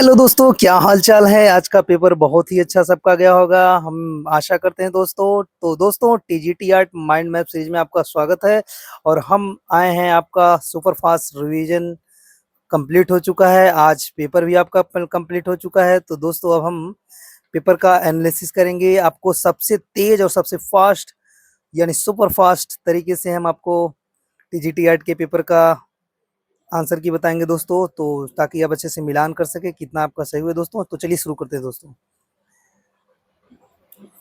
Hello दोस्तों, क्या हाल चाल है। आज का पेपर बहुत ही अच्छा सबका गया होगा, हम आशा करते हैं दोस्तों। तो दोस्तों, TGT art mind map series में आपका स्वागत है। और हम आए हैं, आपका सुपर फास्ट रिवीजन कंप्लीट हो चुका है। आज पेपर भी आपका कंप्लीट हो चुका है। तो दोस्तों, अब हम पेपर का एनालिसिस करेंगे। आपको सबसे तेज और सबसे फास्ट यानी सुपर फास्ट तरीके से हम आपको टीजीटी आर्ट के पेपर का आंसर की बताएंगे दोस्तों, तो ताकि आप अच्छे से मिलान कर सके कितना आपका सही हुआ दोस्तों। तो चलिए शुरू करते हैं दोस्तों।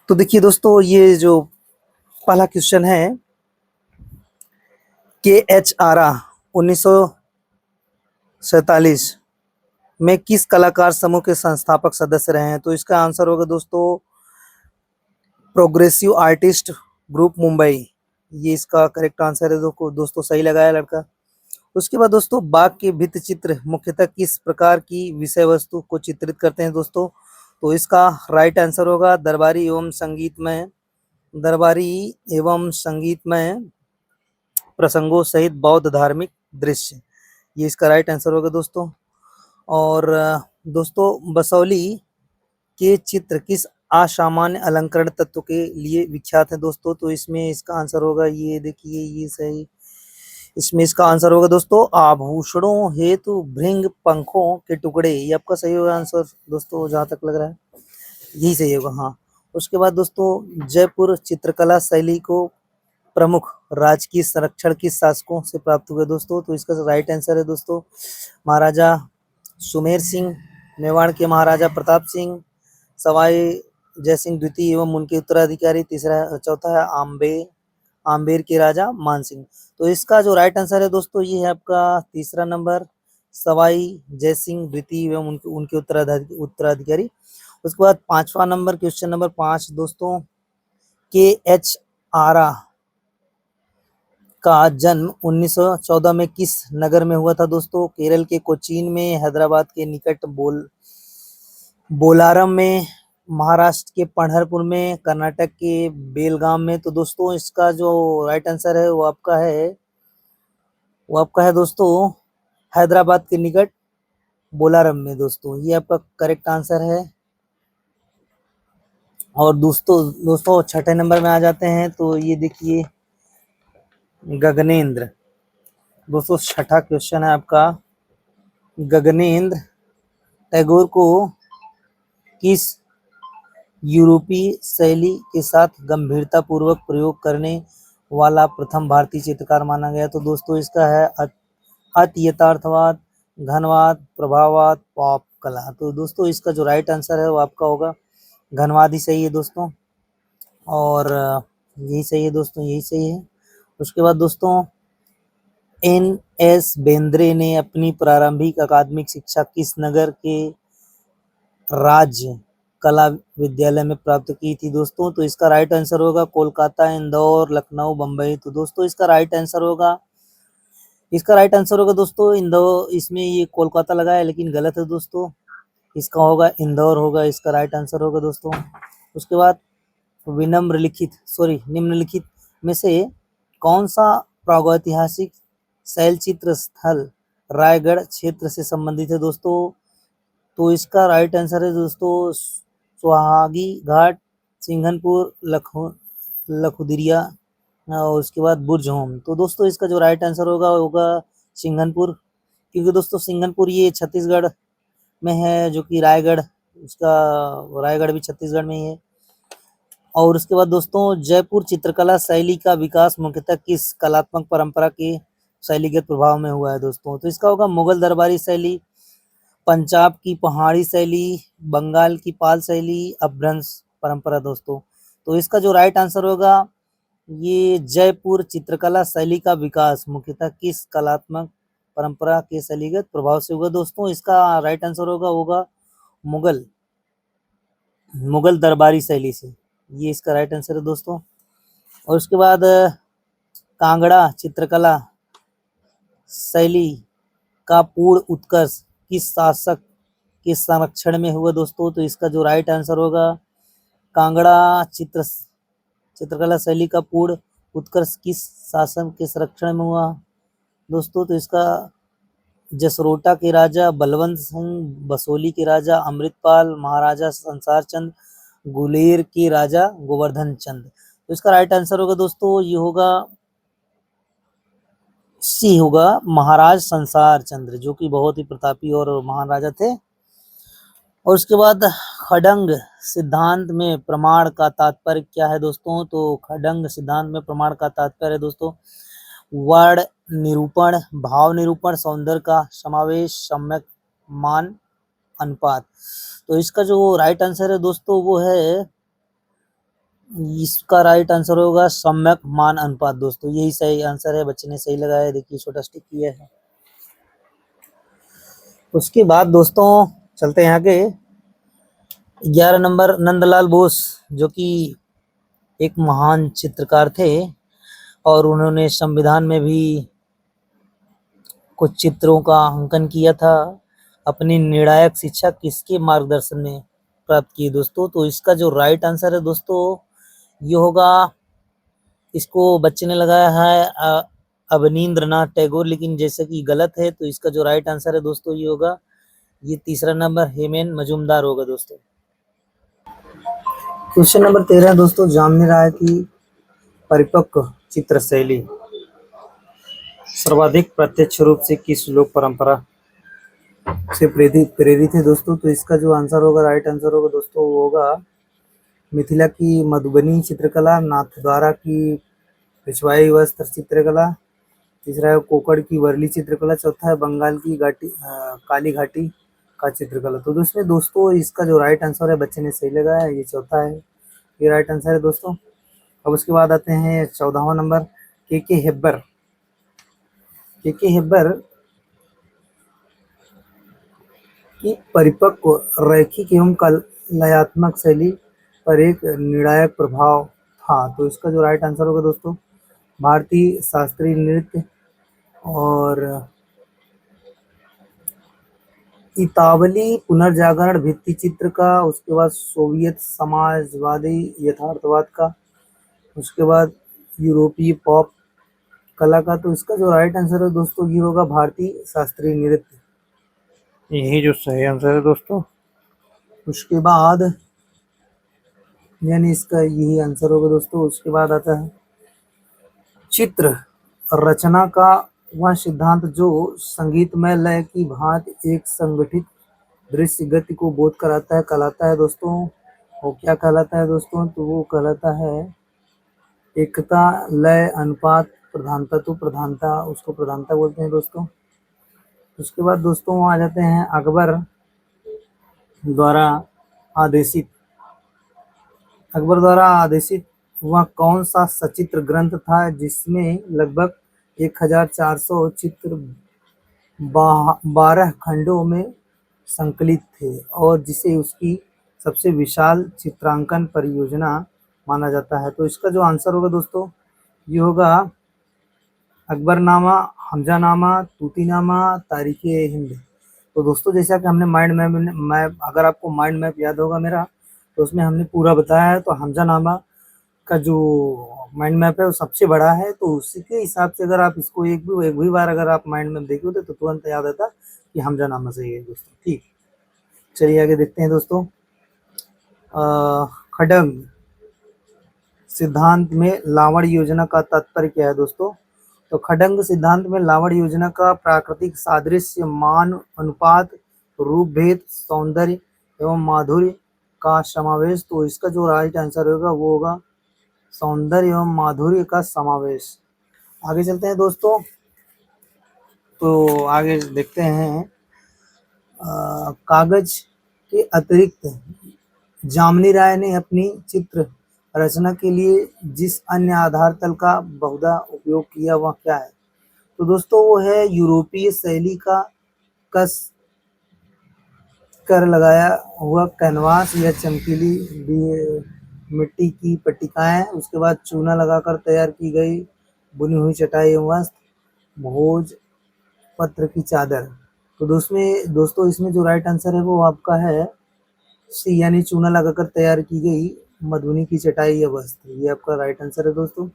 तो देखिए दोस्तों, ये जो पहला क्वेश्चन है, के एच आरा 1947 में किस कलाकार समूह के संस्थापक सदस्य रहे हैं। तो इसका आंसर होगा दोस्तों प्रोग्रेसिव आर्टिस्ट ग्रुप मुंबई। ये इसका करेक्ट आंसर है दोस्तों, सही लगाया लड़का। उसके बाद दोस्तों, बाग के भित्ति चित्र मुख्यतः किस प्रकार की विषय वस्तु को चित्रित करते हैं दोस्तों। तो इसका राइट आंसर होगा दरबारी एवं संगीतमय प्रसंगों सहित बौद्ध धार्मिक दृश्य। ये इसका राइट आंसर होगा दोस्तों। और दोस्तों, बसौली के चित्र किस असामान्य अलंकरण तत्व के लिए विख्यात है दोस्तों। तो इसमें इसका आंसर होगा, ये देखिए, ये सही। इसमें इसका आंसर होगा दोस्तों आभूषणों हेतु भृंग पंखों के टुकड़े। ये आपका सही होगा आंसर दोस्तों, जहां तक लग रहा है यही सही होगा। हाँ। उसके बाद दोस्तों, जयपुर चित्रकला शैली को प्रमुख राजकीय संरक्षण किस शासकों से प्राप्त हुआ दोस्तों। तो इसका राइट आंसर है दोस्तों महाराजा सुमेर सिंह, मेवाड़ के महाराजा प्रताप सिंह, सवाई जयसिंह द्वितीय एवं उनके उत्तराधिकारी तीसरा चौथा है आम्बेर के राजा मानसिंह। तो इसका जो राइट आंसर है दोस्तों, ये है आपका तीसरा नंबर, सवाई जयसिंह द्वितीय एवं उनके उत्तराधिकारी। उसके बाद पांचवा नंबर, क्वेश्चन नंबर 5 दोस्तों, के एच आरा का जन्म 1914 में किस नगर में हुआ था दोस्तों। केरल के कोचीन में, हैदराबाद के निकट बोलारम में, महाराष्ट्र के पंढरपुर में, कर्नाटक के बेलगाम में। तो दोस्तों, इसका जो राइट आंसर है वो आपका है दोस्तों हैदराबाद के निकट बोलारम में दोस्तों। ये आपका करेक्ट आंसर है। और दोस्तों छठे नंबर में आ जाते हैं। तो ये देखिए, गगनेंद्र। दोस्तों, छठा क्वेश्चन है आपका, गगनेंद्र टैगोर को किस यूरोपीय शैली के साथ गंभीरता पूर्वक प्रयोग करने वाला प्रथम भारतीय चित्रकार माना गया। तो दोस्तों, इसका है अति यथार्थवाद, घनवाद, प्रभाववाद, पॉप कला। तो दोस्तों, इसका जो राइट आंसर है वो आपका होगा घनवाद ही सही है दोस्तों। और यही सही है दोस्तों, यही सही है। उसके बाद दोस्तों, एन एस बेंद्रे ने अपनी प्रारंभिक अकादमिक शिक्षा किस नगर के राज्य कला विद्यालय में प्राप्त की थी दोस्तों। तो इसका राइट आंसर होगा कोलकाता, इंदौर, लखनऊ, बम्बई। तो दोस्तों, इसका राइट आंसर होगा दोस्तों इंदौर। इसमें ये कोलकाता लगा है लेकिन गलत है दोस्तों, इसका होगा इंदौर होगा, इसका राइट आंसर होगा दोस्तों। उसके बाद, निम्नलिखित में से कौन सा प्रागैतिहासिक शैलचित्र स्थल रायगढ़ क्षेत्र से संबंधित है दोस्तों। तो इसका राइट आंसर है दोस्तों सुहागी घाट, सिंघनपुर, लखुदिरिया और उसके बाद बुर्ज होम। तो दोस्तों, इसका जो राइट आंसर होगा सिंघनपुर, क्योंकि दोस्तों सिंघनपुर ये छत्तीसगढ़ में है, जो कि रायगढ़ भी छत्तीसगढ़ में ही है। और उसके बाद दोस्तों, जयपुर चित्रकला शैली का विकास मुख्यतः किस कलात्मक परंपरा के शैलीगत प्रभाव में हुआ है दोस्तों। तो इसका होगा मुगल दरबारी शैली, पंजाब की पहाड़ी शैली, बंगाल की पाल शैली, अपभ्रंश परंपरा दोस्तों। तो इसका जो राइट आंसर होगा, ये जयपुर चित्रकला शैली का विकास मुख्यतः किस कलात्मक परंपरा के शैलीगत प्रभाव से हुआ दोस्तों। इसका राइट आंसर होगा मुगल दरबारी शैली से। ये इसका राइट आंसर है दोस्तों। और उसके बाद, कांगड़ा चित्रकला शैली का पूर्ण उत्कर्ष किस शासक के संरक्षण में हुआ दोस्तों। तो इसका जो राइट आंसर होगा, कांगड़ा चित्रकला शैली का पूर्ण उत्कर्ष किस शासन के संरक्षण में हुआ दोस्तों। तो इसका जसरोटा के राजा बलवंत सिंह, बसोली के राजा अमृतपाल, महाराजा संसार चंद, गुलेर के राजा गोवर्धन चंद। तो इसका राइट आंसर होगा दोस्तों, ये होगा सी होगा महाराज संसार चंद्र, जो कि बहुत ही प्रतापी और महान राजा थे। और उसके बाद खडंग सिद्धांत में प्रमाण का तात्पर्य क्या है दोस्तों? तो खडंग सिद्धांत में प्रमाण का तात्पर्य है दोस्तों वर्ण निरूपण, भाव निरूपण, सौंदर्य का समावेश, सम्यक मान अनुपात। तो इसका जो राइट आंसर है दोस्तों वो है, इसका राइट आंसर होगा सम्यक मान अनुपात दोस्तों, यही सही आंसर है। बच्चे ने सही लगाया, देखिए छोटा स्टिक किया है। उसके बाद दोस्तों चलते हैं आगे। 11 नंबर नंदलाल बोस, जो कि एक महान चित्रकार थे और उन्होंने संविधान में भी कुछ चित्रों का अंकन किया था। अपनी निर्णायक शिक्षा किसके मार्गदर्शन में प्राप्त की दोस्तों? तो इसका जो राइट आंसर है दोस्तों ये होगा, इसको बच्चे ने लगाया है अवनींद्रनाथ टैगोर, लेकिन जैसे कि गलत है। तो इसका जो राइट आंसर है दोस्तों ये होगा, ये तीसरा नंबर हेमेन मजूमदार होगा दोस्तों। क्वेश्चन नंबर 13 दोस्तों, जामिनी राय की परिपक्व चित्र शैली सर्वाधिक प्रत्यक्ष रूप से किस लोक परंपरा से प्रेरित है दोस्तों? तो इसका जो आंसर होगा, राइट आंसर होगा दोस्तों वो होगा मिथिला की मधुबनी चित्रकला, नाथद्वारा की पिछवाई वस्त्र चित्रकला, तीसरा है कोकड़ की वर्ली चित्रकला, चौथा है बंगाल की काली घाटी का चित्रकला। तो दोस्तों इसका जो राइट आंसर है, बच्चे ने सही लगाया है, ये चौथा है, ये राइट आंसर है दोस्तों। अब उसके बाद आते हैं 14वां नंबर, के हेब्बर। के हेब्बर की परिपक्व रैखिक एवं लयात्मक शैली पर एक निर्णायक प्रभाव था। तो इसका जो राइट आंसर होगा दोस्तों, भारतीय शास्त्रीय नृत्य और इतावली पुनर्जागरण भित्ति चित्र का, उसके बाद सोवियत समाजवादी यथार्थवाद का, उसके बाद यूरोपीय पॉप कला का। तो इसका जो राइट आंसर है दोस्तों ये होगा भारतीय शास्त्रीय नृत्य, यही जो सही आंसर है दोस्तों। उसके बाद यानी इसका यही आंसर होगा दोस्तों। उसके बाद आता है चित्र रचना का वह सिद्धांत जो संगीतमय लय की भांति एक संगठित दृश्य गति को बोध कराता है, कहलाता है दोस्तों। वो क्या कहलाता है दोस्तों? तो वो कहलाता है एकता, लय, अनुपात, प्रधानता। तो प्रधानता, उसको प्रधानता बोलते हैं दोस्तों। उसके बाद दोस्तों आ जाते हैं अकबर द्वारा आदेशित वह कौन सा सचित्र ग्रंथ था जिसमें लगभग 1400 चित्र 12 खंडों में संकलित थे और जिसे उसकी सबसे विशाल चित्रांकन परियोजना माना जाता है? तो इसका जो आंसर होगा दोस्तों ये होगा अकबरनामा, हमजानामा, तूतीनामा, तारीखे हिंद। तो दोस्तों जैसा कि हमने माइंड मैप, अगर आपको माइंड मैप याद होगा मेरा, तो उसमें हमने पूरा बताया है। तो हमजानामा का जो माइंड मैप है वो सबसे बड़ा है, तो उसी के हिसाब से अगर आप इसको एक भी बार अगर आप माइंड मैप देखोगे तो तुरंत याद आता कि हमजानामा सही है दोस्तों। ठीक, चलिए आगे देखते हैं दोस्तों। खडंग सिद्धांत में लावण योजना का तात्पर्य क्या है दोस्तों? तो खडंग सिद्धांत में लावण योजना का प्राकृतिक सादृश्य, मान अनुपात, रूप भेद, सौंदर्य एवं माधुर्य का समावेश। तो इसका जो राइट आंसर होगा वो होगा सौंदर्य एवं माधुर्य का समावेश। आगे चलते हैं दोस्तों, तो आगे देखते हैं कागज के अतिरिक्त जामिनी राय ने अपनी चित्र रचना के लिए जिस अन्य आधार तल का बहुधा उपयोग किया वह क्या है? तो दोस्तों वो है यूरोपीय शैली का कस कर लगाया हुआ कैनवास या चमकीली मिट्टी की पट्टिकाएं, उसके बाद चूना लगाकर तैयार की गई बुनी हुई चटाई एवं वस्त्र, भोज पत्र की चादर। तो दोस्तों इसमें जो राइट आंसर है वो आपका है सी, यानी चूना लगाकर तैयार की गई मधुनी की चटाई या वस्त्र, ये आपका राइट आंसर है दोस्तों।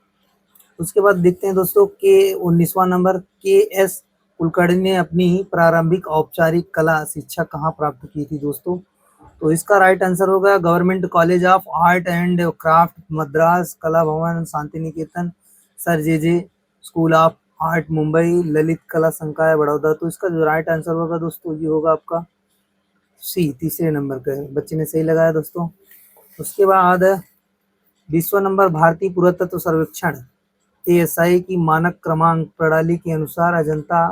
उसके बाद देखते हैं दोस्तों के 19वां नंबर, के एस कुलकर्णी ने अपनी प्रारंभिक औपचारिक कला शिक्षा कहाँ प्राप्त की थी दोस्तों? तो इसका राइट आंसर होगा government college of art and craft Madras, Kala Bhavan Shanti Niketan, sir J school of art Mumbai, Lalit Kala Sankay Baroda. तो इसका जो राइट आंसर होगा दोस्तों ये होगा आपका सी, तीसरे नंबर का है, बच्चे ने सही लगाया दोस्तों। उसके बाद 20वां नंबर, भारतीय पुरातत्व सर्वेक्षण ASI की मानक क्रमांक प्रणाली के अनुसार अजंता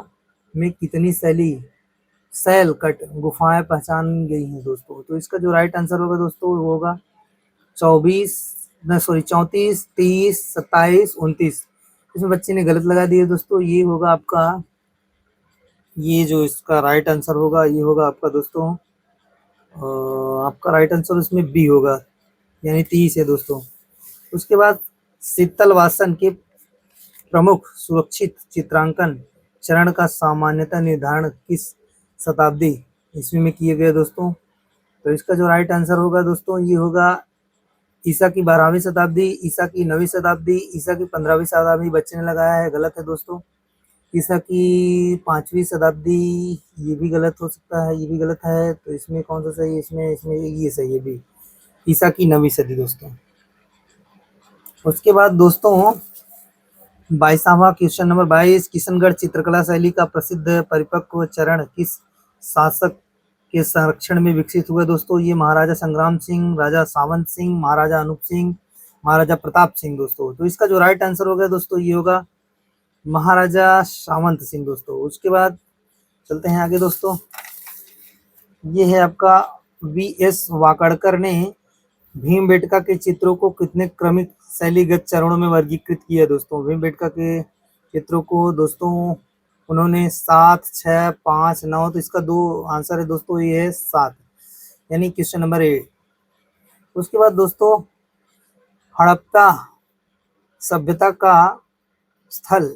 में कितनी सेल कट गुफाएं पहचान गई हैं दोस्तों? तो इसका जो राइट आंसर होगा दोस्तों वो होगा 34, 30, 27, 29। इसमें बच्चे ने गलत लगा दिया दोस्तों। ये होगा आपका, ये जो इसका राइट आंसर होगा ये होगा आपका दोस्तों, आपका राइट आंसर इसमें बी होगा, यानी 30 है दोस्तों। उसके बाद शीतल वासन के प्रमुख सुरक्षित चित्रांकन चरण का सामान्यतः निर्धारण किस शताब्दी ईस्वी में किए गए दोस्तों? तो इसका जो राइट आंसर होगा दोस्तों ये होगा ईसा की 12वीं शताब्दी, ईसा की 9वीं शताब्दी, ईसा की 15वीं शताब्दी। बच्चे ने लगाया है, गलत है दोस्तों। ईसा की 5वीं शताब्दी, ये भी गलत हो सकता है, ये भी गलत है। तो इसमें कौन सा सही है? इसमें ये सही है भी, ईसा की 9वीं सदी दोस्तों। उसके बाद दोस्तों 22वां क्वेश्चन नंबर 22, किशनगढ़ चित्रकला शैली का प्रसिद्ध परिपक्व चरण किस शासक के संरक्षण में विकसित हुआ दोस्तों? ये महाराजा संग्राम सिंह, राजा सावंत सिंह, महाराजा अनूप सिंह, महाराजा प्रताप सिंह दोस्तों। तो इसका जो राइट आंसर होगा दोस्तों ये होगा महाराजा सावंत सिंह दोस्तों। उसके बाद चलते हैं आगे दोस्तों, ये है आपका VS वाकड़कर ने भीमबेटका के चित्रों को कितने क्रमिक शैलीगत चरणों में वर्गीकृत किया दोस्तों? भीमबेटका के चित्रों को दोस्तों उन्होंने 7, 6, 5, 9। तो इसका दो आंसर है दोस्तों, ये है 7, यानी क्वेश्चन नंबर 8। उसके बाद दोस्तों हड़प्पा सभ्यता का स्थल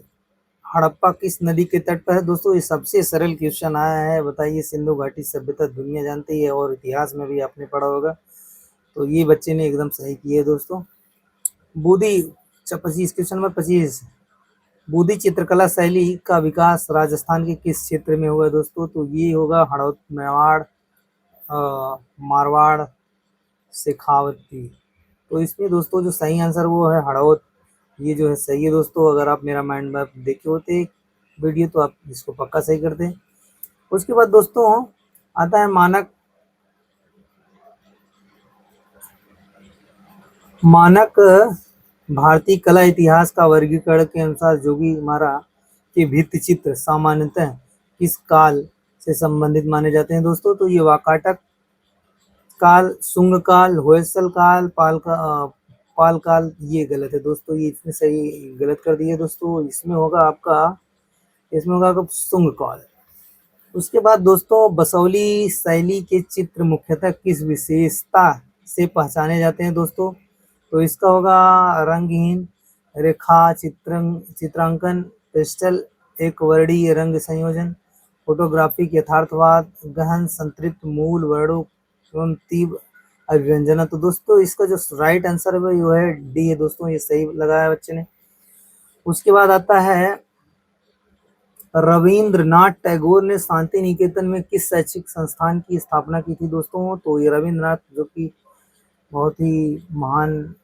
हड़प्पा किस नदी के तट पर है दोस्तों? ये सबसे सरल क्वेश्चन आया है, बताइए। सिंधु घाटी सभ्यता दुनिया जानती है और इतिहास में भी आपने पढ़ा होगा, तो ये बच्चे ने एकदम सही किया है दोस्तों। बूदी 25, क्वेश्चन नंबर 25, बूदी चित्रकला शैली का विकास राजस्थान के किस क्षेत्र में हुआ दोस्तों? तो ये होगा हड़ौत, मेवाड़, मारवाड़, शेखावती। तो इसमें दोस्तों जो सही आंसर वो है हड़ौत, ये जो है सही है दोस्तों। अगर आप मेरा माइंड मैप देखे होते वीडियो तो आप इसको पक्का सही करते। उसके बाद दोस्तों आता है मानक भारतीय कला इतिहास का वर्गीकरण के अनुसार जोगीमारा के भित्ति चित्र सामान्यतः किस काल से संबंधित माने जाते हैं दोस्तों? तो ये वाकाटक काल, शुंग काल, होयसल काल, पाल काल। ये गलत है दोस्तों, ये इसमें सही गलत कर दिए दोस्तों। इसमें होगा आपका शुंग काल। उसके बाद दोस्तों बसौली शैली के चित्र मुख्यतः किस विशेषता से पहचाने जाते हैं दोस्तों? तो इसका होगा रंगहीन रेखा चित्रांकन, पेस्टल, एक वर्णीय रंग संयोजन, फोटोग्राफिक यथार्थवाद, गहन संतृप्त मूल वर्णों एवं तीव्र अभिव्यंजना। तो दोस्तों इसका जो राइट आंसर है वो है डी है दोस्तों, ये सही लगाया बच्चे ने। उसके बाद आता है रविंद्रनाथ टैगोर ने शांति निकेतन में किस शैक्षिक संस्थान की स्थापना की थी दोस्तों? तो ये रविंद्रनाथ जो कि बहुत ही महान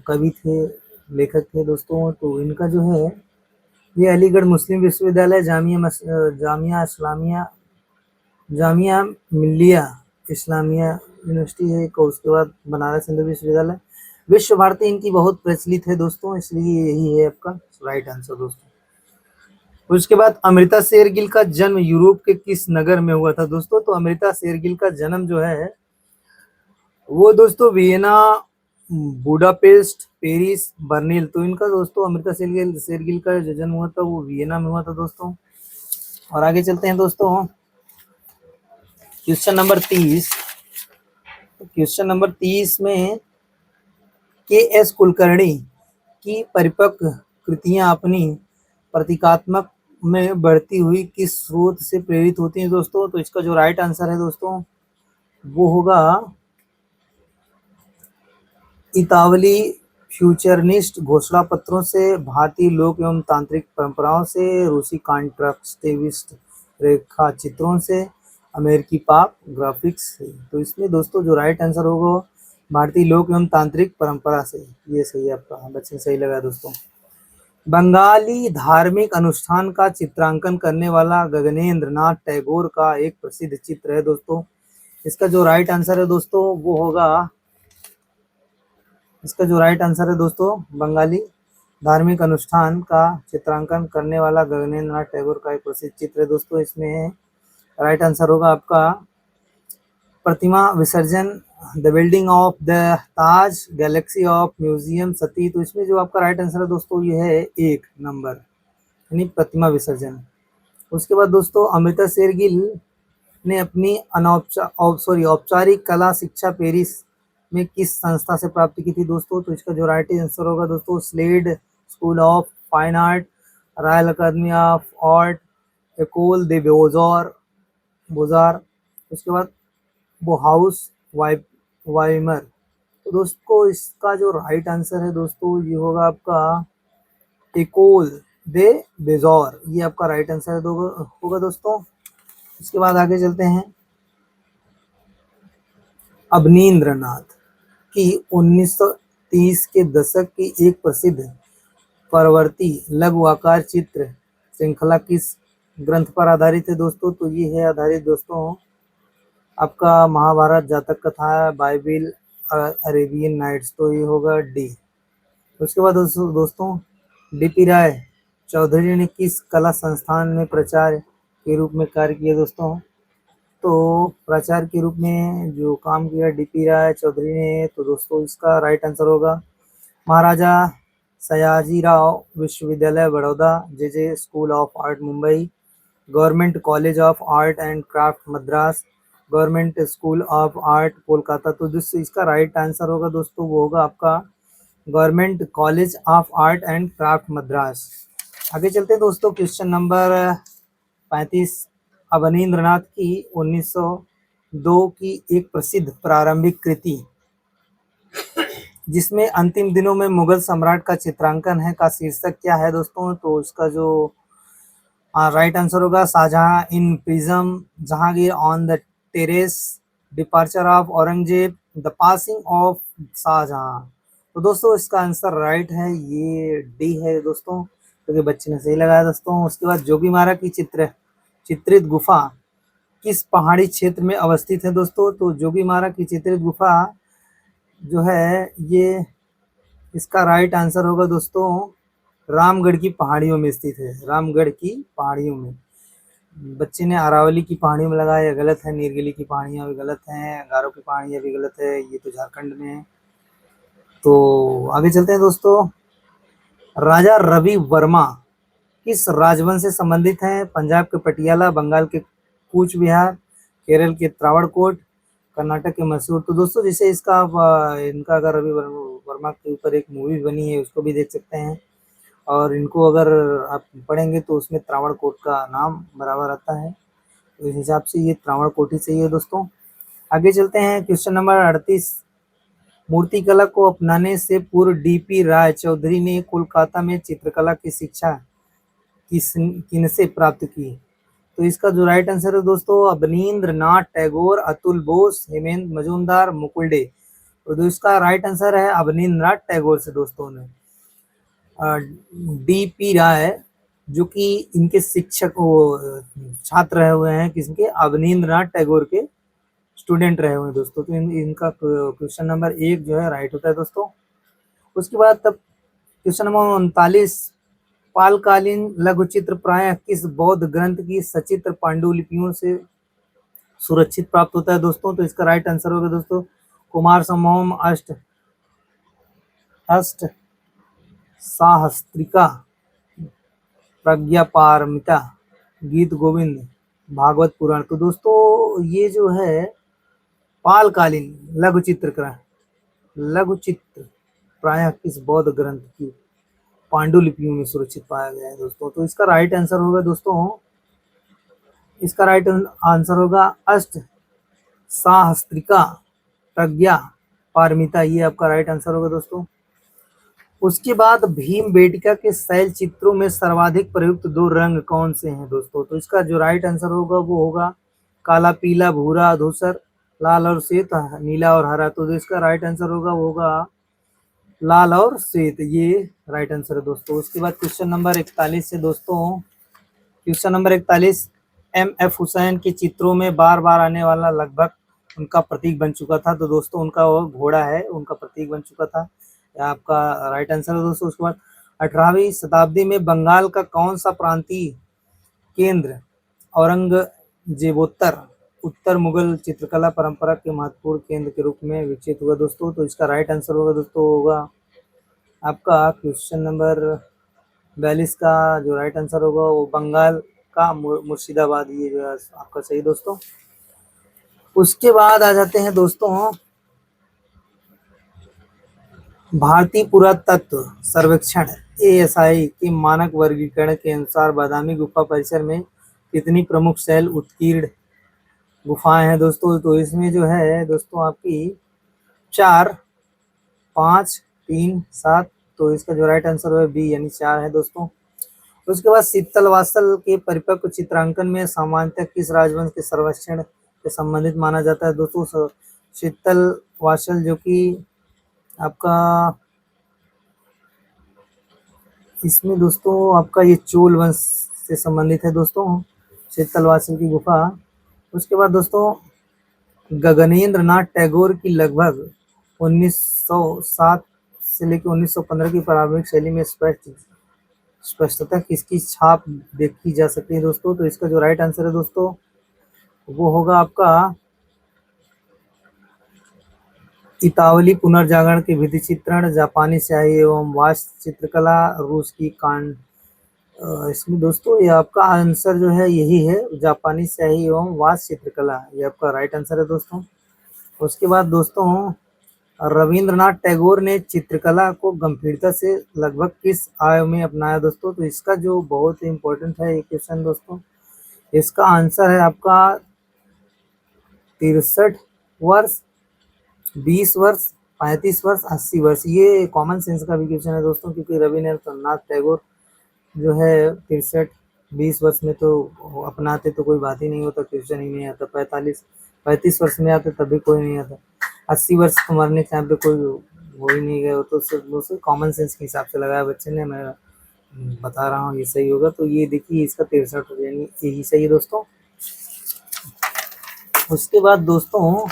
कवि थे, लेखक थे दोस्तों, तो इनका जो है ये अलीगढ़ मुस्लिम विश्वविद्यालय, जामिया मिल्लिया इस्लामिया यूनिवर्सिटी है, उसके बाद बनारस हिंदू विश्वविद्यालय, विश्व भारती इनकी बहुत प्रचलित है दोस्तों, इसलिए यही है आपका राइट आंसर दोस्तों। उसके बाद अमृता शेरगिल का जन्म यूरोप के किस नगर में हुआ था दोस्तों? तो अमृता शेरगिल का जन्म जो है वो दोस्तों वियना, बुडापेस्ट, पेरिस, बर्लिन। तो इनका दोस्तों अमृता शेरगिल का जो जन्म हुआ था वो वियना में हुआ था दोस्तों। और आगे चलते हैं दोस्तों क्वेश्चन नंबर 30। क्वेश्चन नंबर 30 में KS कुलकर्णी की परिपक्व कृतियां अपनी प्रतीकात्मक में बढ़ती हुई किस स्रोत से प्रेरित होती हैं दोस्तों? तो इसका जो राइट आंसर है दोस्तों वो होगा इतावली फ्यूचरनिस्ट घोषणा पत्रों से, भारतीय लोक एवं तांत्रिक परंपराओं से, रूसी कॉन्ट्रैक्टिविस्ट रेखा चित्रों से, अमेरिकी पॉप ग्राफिक्स से। तो इसमें दोस्तों जो राइट आंसर होगा वो भारतीय लोक एवं तांत्रिक परंपरा से, ये सही है आपका, बच्चे सही लगा दोस्तों। बंगाली धार्मिक अनुष्ठान का चित्रांकन करने वाला गगनेंद्र नाथ टैगोर का एक प्रसिद्ध चित्र है दोस्तों। इसका जो राइट आंसर है दोस्तों वो होगा, इसका जो राइट आंसर है दोस्तों, बंगाली धार्मिक अनुष्ठान का चित्रांकन करने वाला गगनेंद्र नाथ टैगोर का एक प्रसिद्ध चित्र है दोस्तों। इसमें राइट आंसर होगा आपका प्रतिमा विसर्जन, the building of the Taj, galaxy of museum Sati. तो इसमें जो आपका राइट आंसर है दोस्तों ये है 1 नंबर, यानी प्रतिमा विसर्जन। उसके बाद दोस्तों अमृता शेरगिल ने अपनी औपचारिक कला शिक्षा पेरिस में किस संस्था से प्राप्त की थी दोस्तों। तो इसका जो राइट आंसर होगा दोस्तों Slade school of fine art, royal academy of art, Ecole des Beaux Arts, उसके बाद बोहाउस वाइमर। तो दोस्तों इसका जो राइट आंसर है दोस्तों ये होगा आपका एकोल दे बेजोर, ये आपका राइट आंसर होगा दोस्तों। इसके बाद आगे चलते हैं। अवनींद्रनाथ की 1930 के दशक की एक प्रसिद्ध परवर्ती लघु आकार चित्र श्रृंखला किस ग्रंथ पर आधारित है दोस्तों। तो ये है आधारित दोस्तों आपका महाभारत, जातक कथा, बाइबिल, अरेबियन नाइट्स। तो ये होगा डी। उसके बाद दोस्तों डीपी राय चौधरी ने किस कला संस्थान में प्राचार्य के रूप में कार्य किया दोस्तों। तो प्राचार्य के रूप में जो काम किया डीपी राय चौधरी ने, तो दोस्तों इसका राइट आंसर होगा महाराजा सयाजीराव विश्वविद्यालय Baroda, J school of art Mumbai, government college of art and craft Madras, government school of art Kolkata. तो दोस्तों इसका राइट आंसर होगा दोस्तों वो होगा आपका government college of art and craft Madras. आगे चलते हैं दोस्तों, क्वेश्चन नंबर 35। अवनींद्रनाथ की 1902 की एक प्रसिद्ध प्रारंभिक कृति जिसमें अंतिम दिनों में मुगल सम्राट का चित्रांकन है का शीर्षक क्या है दोस्तों। तो इसका जो राइट आंसर होगा Shahjahan in prism, Jahangir on the terrace, departure of Aurangzeb, the passing of Shahjahan. तो दोस्तों इसका आंसर राइट है, ये डी है दोस्तों, क्योंकि बच्चे ने सही लगाया दोस्तों। उसके बाद जोगीमारा की चित्रित गुफा किस पहाड़ी क्षेत्र में अवस्थित है दोस्तों। तो जोगीमारा की चित्रित गुफा जो है ये, इसका राइट आंसर होगा दोस्तों रामगढ़ की पहाड़ियों में स्थित है, रामगढ़ की पहाड़ियों में। बच्चे ने अरावली की पहाड़ियों में लगाया, गलत है। नीलगिरी की पहाड़ियां भी गलत हैं, गारो की पहाड़ियां भी गलत है, ये तो झारखंड में है। तो आगे चलते हैं दोस्तों। राजा रवि वर्मा किस राजवंश से संबंधित हैं। पंजाब के पटियाला, बंगाल के कूच बिहार, केरल के त्रावणकोट, कर्नाटक के मैसूर। तो दोस्तों जैसे इसका इनका अगर रवि वर्मा के ऊपर एक मूवी बनी है उसको भी देख सकते हैं, और इनको अगर आप पढ़ेंगे तो उसमें त्रावणकोट का नाम बराबर आता है, तो इस हिसाब से ये त्रावणकोट ही सही है दोस्तों। आगे चलते हैं, क्वेश्चन नंबर 38। मूर्तिकला को अपनाने से पूर्व डीपी राय चौधरी ने कोलकाता में चित्रकला की शिक्षा किनसे प्राप्त की। तो इसका जो राइट आंसर है दोस्तों अवनींद्र नाथ टैगोर, अतुल बोस, हेमेंद्र मजूमदार, मुकुल डे। तो इसका राइट आंसर है अवनींद्र नाथ टैगोर से दोस्तों ने। डीपी राय जो कि इनके शिक्षक छात्र रहे हुए हैं, किसके, अवनींद्र नाथ टैगोर के स्टूडेंट रहे हुए हैं दोस्तों। तो इनका क्वेश्चन नंबर 1 जो है राइट होता है दोस्तों। उसके बाद तब क्वेश्चन नंबर 39। पालकालीन लघुचित्र प्रायः किस बौद्ध ग्रंथ की सचित्र पांडुलिपियों से सुरक्षित प्राप्त होता है दोस्तों। तो इसका राइट आंसर होगा दोस्तों कुमार संभवम, अष्ट साहस्त्रिका, प्रज्ञा पारमिता, गीत गोविंद, भागवत पुराण। तो दोस्तों ये जो है पालकालीन लघुचित्र प्रायः किस बौद्ध ग्रंथ की पांडुलिपियों में सुरक्षित पाया गया है दोस्तों। तो इसका राइट आंसर होगा दोस्तों, इसका राइट आंसर होगा अष्ट साहस्त्रिका, प्रज्ञा पारमिता, ये आपका राइट आंसर होगा दोस्तों। उसके बाद भीमबेटका के शैल चित्रों में सर्वाधिक प्रयुक्त दो रंग कौन से हैं दोस्तों? तो इसका जो राइट आंसर होगा वो होगा काला, पीला, भूरा, धूसर, लाल और श्वेत, नीला और हरा। तो इसका राइट आंसर होगा वो होगा लाल और श्वेत, ये राइट आंसर है दोस्तों। उसके बाद क्वेश्चन नंबर 41 से दोस्तों, question number 41, M F Hussain के चित्रों में बार बार आने वाला लगभग उनका प्रतीक बन चुका था। तो दोस्तों उनका वो घोड़ा है, उनका प्रतीक बन चुका था, आपका राइट आंसर है दोस्तों। उसके बाद 18वीं शताब्दी में बंगाल का कौन सा प्रांतीय केंद्र औरंगजेबोत्तर उत्तर मुगल चित्रकला परंपरा के महत्वपूर्ण केंद्र के रूप में विकसित हुआ दोस्तों? तो इसका राइट आंसर होगा दोस्तों होगा आपका क्वेश्चन नंबर 42 का जो राइट आंसर होगा वो बंगाल का मुर्शिदाबाद, ये जो है आपका सही दोस्तों। उसके बाद आ जाते हैं दोस्तों भारतीय पुरातत्व सर्वेक्षण ASI के मानक वर्गीकरण के अनुसार बादामी गुफा परिसर में कितनी प्रमुख शैल उत्कीर्ण गुफाएं हैं दोस्तों? तो इसमें जो है दोस्तों आपकी 4, 5, 3, 7। तो इसका जो राइट आंसर है बी यानी 4 है दोस्तों। उसके बाद शीतल वासल के परिपक्व चित्रांकन में सामान्यतः किस राजवंश के सर्वेक्षण से संबंधित माना जाता है दोस्तों? शीतल वासल जो कि आपका इसमें दोस्तों आपका ये चोल वंश से संबंधित है दोस्तों, शीतल वासल की गुफा। उसके बाद दोस्तों गगनेंद्र नाथ टैगोर की लगभग 1907 से लेकर 1915 की प्रारंभिक शैली में स्पष्टता किसकी छाप देखी जा सकती है दोस्तों? तो इसका जो राइट आंसर है दोस्तों वो होगा आपका इतावली पुनर्जागरण के भित्ति चित्रण, जापानी स्याही एवं वास्तु चित्रकला, रूस की कांड। इसमें दोस्तों ये आपका आंसर जो है यही है, जापानी स्याही एवं वास्तु चित्रकला, ये आपका राइट आंसर है दोस्तों। उसके बाद दोस्तों रविंद्रनाथ टैगोर ने चित्रकला को गंभीरता से लगभग किस आयु में अपनाया दोस्तों? तो इसका जो बहुत ही इंपॉर्टेंट है ये क्वेश्चन दोस्तों, इसका आंसर है आपका 63 वर्ष, 20 वर्ष, 35 वर्ष, 80 वर्ष। ये कॉमन सेंस का भी क्वेश्चन है दोस्तों, क्योंकि रविंद्रनाथ टैगोर जो है 63, 20 वर्ष में तो अपनाते तो कोई बात ही नहीं होता, क्वेश्चन ही नहीं आता। 35 वर्ष में आते तभी कोई नहीं आता। 80 वर्ष को मरने के टाइम पे कोई हो ही नहीं गया, तो सिर्फ कॉमन सेंस के हिसाब से लगाया बच्चे ने, मैं बता रहा हूँ ये सही होगा। तो ये देखिए इसका 63 यानी यही सही है दोस्तों। उसके बाद दोस्तों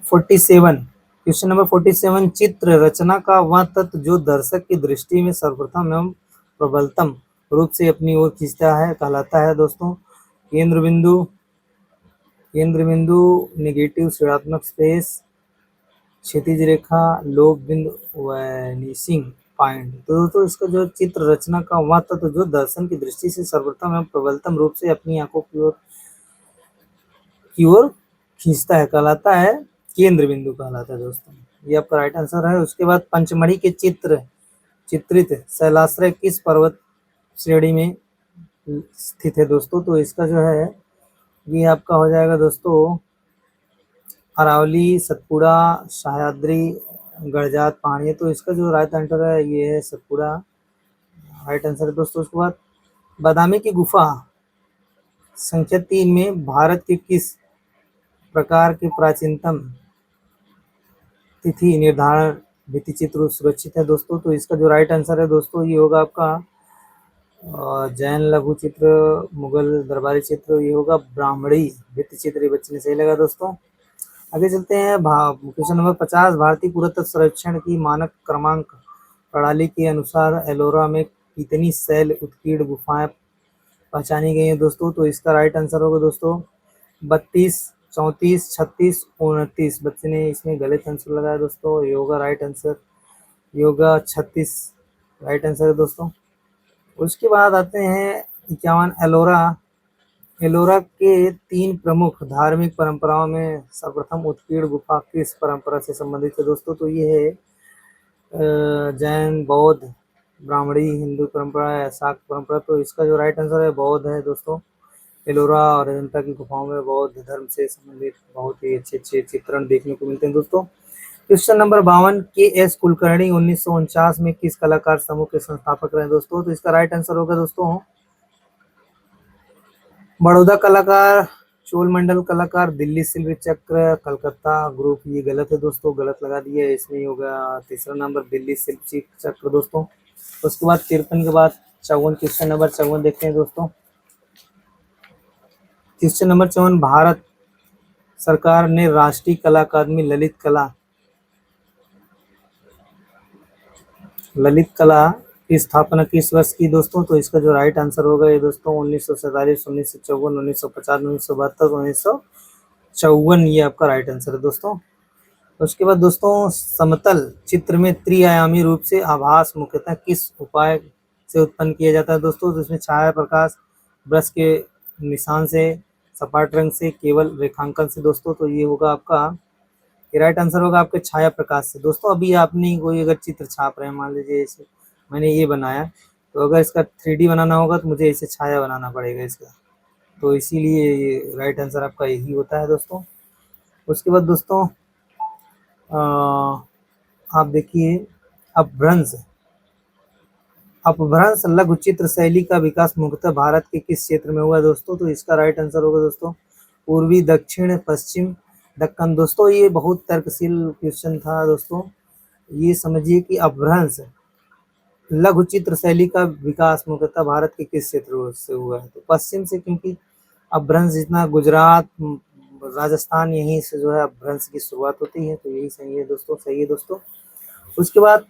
47, क्वेश्चन नंबर 47, चित्र रचना का वह तत्व जो दर्शक की दृष्टि में सर्वप्रथम एवं प्रबलतम रूप से अपनी ओर खींचता है कहलाता है दोस्तों? केंद्र बिंदु, नेगेटिव ऋणात्मक स्पेस, क्षैतिज रेखा, लोब बिंदु, वैनिशिंग पॉइंट। तो दोस्तों इसका जो चित्र रचना का वह तत्व जो दर्शन की दृष्टि से सर्वप्रथम एवं प्रबलतम रूप से अपनी आंखों की ओर खींचता है कहलाता है केंद्र बिंदु कहलाता है दोस्तों, ये आपका राइट आंसर है। उसके बाद पंचमढ़ी के चित्रित शैलाश्रय किस पर्वत श्रेणी में स्थित है दोस्तों? तो इसका जो है ये आपका हो जाएगा दोस्तों अरावली, सतपुड़ा, सह्याद्री, गड़जात पहाड़ी। तो इसका जो राइट आंसर है ये है सतपुड़ा, राइट आंसर है दोस्तों। उसके बाद बादामी की गुफा संख्या 3 में भारत के किस प्रकार के प्राचीनतम तिथि निर्धारण भित्ति चित्र सुरक्षित है दोस्तों? तो इसका जो राइट आंसर है दोस्तों ये होगा आपका जैन लघु चित्र, मुगल दरबारी चित्र, ये होगा ब्राह्मणी भित्ति चित्र। ये बच्चे ने सही लगा दोस्तों। आगे चलते हैं क्वेश्चन नंबर 50, भारतीय पुरातत्व सर्वेक्षण की मानक क्रमांक प्रणाली के अनुसार एलोरा में कितनी शैल उत्कीर्ण गुफाएं पहचानी गई हैं दोस्तों? तो इसका राइट आंसर होगा दोस्तों 32, 34, 36, 29। बच्चे ने इसमें गलत आंसर लगाया दोस्तों, ये होगा राइट आंसर, ये होगा 36 राइट आंसर है दोस्तों। उसके बाद आते हैं 51, एलोरा के 3 प्रमुख धार्मिक परंपराओं में सर्वप्रथम उत्कीर्ण गुफा किस परंपरा से संबंधित है दोस्तों? तो ये है जैन, बौद्ध, ब्राह्मणी, हिंदू परंपरा या शाक्त परंपरा। तो इसका जो राइट आंसर है बौद्ध है दोस्तों। एलोरा और अजंता की गुफाओं में बौद्ध धर्म से संबंधित बहुत ही अच्छे चित्रण देखने को मिलते हैं दोस्तों। क्वेश्चन नंबर 52, के एस कुलकर्णी 1949 में किस कलाकार समूह के संस्थापक रहे दोस्तों? तो इसका राइट आंसर होगा दोस्तों बड़ौदा कलाकार, चोलमंडल कलाकार, दिल्ली शिल्प चक्र, कलकत्ता ग्रुप। ये गलत है दोस्तों, गलत लगा दिया, इसमें होगा तीसरा नंबर दिल्ली शिल्प चक्र दोस्तों। उसके बाद 53 के बाद 54, क्वेश्चन नंबर 54 देखते हैं दोस्तों। क्वेश्चन नंबर 54, भारत सरकार ने राष्ट्रीय कला अकादमी ललित कला की स्थापना किस वर्ष की दोस्तों? तो इसका जो राइट आंसर होगा ये दोस्तों 1947, 1954, 1950, 1972, 1954, ये आपका राइट आंसर है दोस्तों। उसके बाद दोस्तों समतल चित्र में त्रिआयामी रूप से आभास मुख्यतः किस उपाय से उत्पन्न किया जाता है दोस्तों? तो इसमें छाया प्रकाश, ब्रश के निशान से, सपाट रंग से, केवल रेखांकन से दोस्तों। तो ये होगा आपका, ये राइट आंसर होगा आपके छाया प्रकाश से दोस्तों। अभी आपने कोई अगर चित्र छाप रहे हैं, मान लीजिए जैसे मैंने ये बनाया, तो अगर इसका 3D बनाना होगा तो मुझे इसे छाया बनाना पड़ेगा इसका, तो इसीलिए ये राइट आंसर आपका यही होता है दोस्तों। उसके बाद दोस्तों आप देखिए अपभ्रंश अपभ्रंश लघु चित्र शैली का विकास मुख्यतः भारत के किस क्षेत्र में हुआ दोस्तों? तो इसका राइट आंसर होगा दोस्तों पूर्वी, दक्षिण, पश्चिम, दक्कन दोस्तों। ये बहुत तर्कशील क्वेश्चन था दोस्तों। ये समझिए कि अपभ्रंश लघु चित्र शैली का विकास मुख्यतः भारत के किस क्षेत्र से हुआ है? तो पश्चिम से, क्योंकि अपभ्रंश जितना गुजरात, राजस्थान, यहीं से जो है अपभ्रंश की शुरुआत होती है, तो यही सही है दोस्तों, सही है दोस्तों। उसके बाद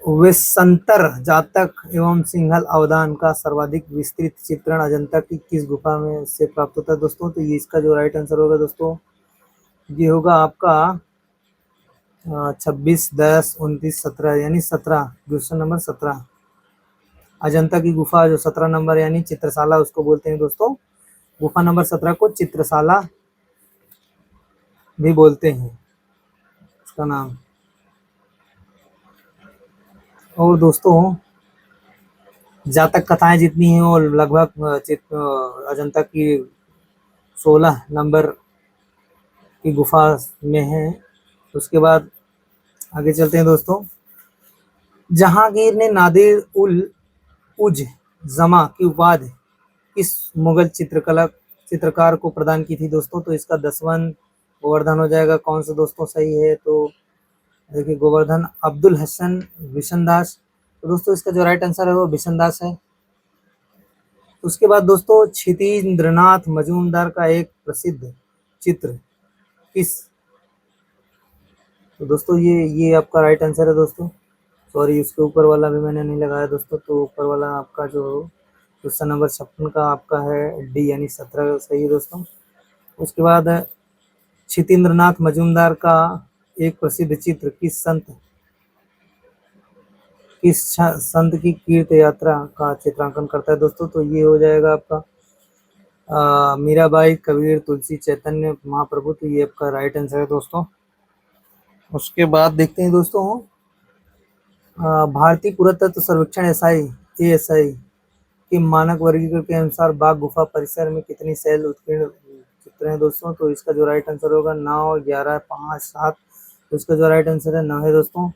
वेशंतर जातक एवं सिंहल अवदान का सर्वाधिक विस्तृत चित्रण अजंता की किस गुफा में से प्राप्त होता है दोस्तों? तो ये इसका जो राइट आंसर होगा दोस्तों ये होगा आपका 26, 10, 29, 17 यानी 17, क्वेश्चन नंबर 17। अजंता की गुफा जो 17 नंबर यानी चित्रशाला उसको बोलते हैं दोस्तों। गुफा नंबर 17 को चित्रशाला भी बोलते हैं उसका नाम। और दोस्तों जातक कथाएं जितनी हैं वो लगभग अजंता की 16 नंबर की गुफा में है। उसके बाद आगे चलते हैं दोस्तों। जहांगीर ने नादिर उल उज जमा की उपाधि किस मुगल चित्रकार को प्रदान की थी दोस्तों? तो इसका 10वां गोवर्धन हो जाएगा। कौन सा दोस्तों सही है? तो देखिए गोवर्धन अब्दुल हसन बिशनदास। तो दोस्तों इसका जो राइट आंसर है वो बिशनदास है। उसके बाद दोस्तों क्षितिन्द्रनाथ मजूमदार का एक प्रसिद्ध चित्र किस, तो दोस्तों ये आपका राइट आंसर है दोस्तों। सॉरी उसके ऊपर वाला भी मैंने नहीं लगाया दोस्तों, तो ऊपर वाला आपका जो क्वेश्चन नंबर 56 का आपका है डी यानी 17 सही है दोस्तों। उसके बाद क्षितिन्द्रनाथ मजूमदार का एक प्रसिद्ध चित्र किस संत की तीर्थ यात्रा का चित्रांकन करता है दोस्तों? तो ये हो जाएगा आपका मीराबाई, कबीर, तुलसी, चैतन्य महाप्रभु। तो ये आपका राइट आंसर है दोस्तों। उसके बाद देखते हैं दोस्तों भारतीय पुरातत्व सर्वेक्षण ASI के मानक वर्गीकरण के अनुसार बाघ गुफा परिसर में कितनी शैल उत्कीर्ण चित्र हैं दोस्तों? तो इसका जो राइट आंसर होगा 9, 11, 5, 7। तो इसका जो राइट आंसर है 9 है दोस्तों।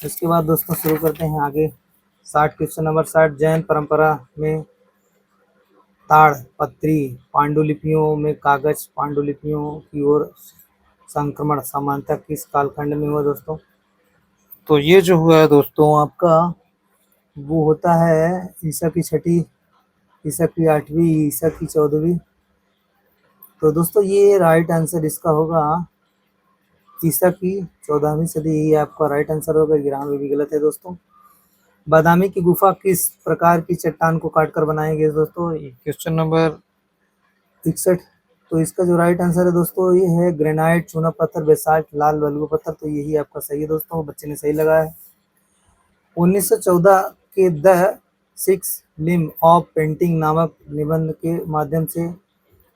इसके बाद दोस्तों शुरू करते हैं आगे 60, क्वेश्चन नंबर 60। जैन परंपरा में ताड़पत्री पांडुलिपियों में कागज पांडुलिपियों की ओर संक्रमण सामान्यतः किस कालखंड में हुआ दोस्तों? तो ये जो हुआ है दोस्तों आपका वो होता है ईसा की 6वीं, ईसा की 8वीं, ईसा की 14वीं। तो दोस्तों ये राइट आंसर इसका होगा ईसा की 14वीं सदी, ये आपका राइट आंसर होगा। 11वीं भी गलत है दोस्तों। बादामी की गुफा किस प्रकार की चट्टान को काटकर बनाई गई दोस्तों? Question number 61। तो इसका जो राइट आंसर है दोस्तों ये है ग्रेनाइट, चूना पत्थर, बेसाल्ट, लाल बलुआ पत्थर। तो यही आपका सही है दोस्तों, बच्चे ने सही लगाया है। 1914 के द 6 लिम्ब ऑफ पेंटिंग नामक निबंध के माध्यम से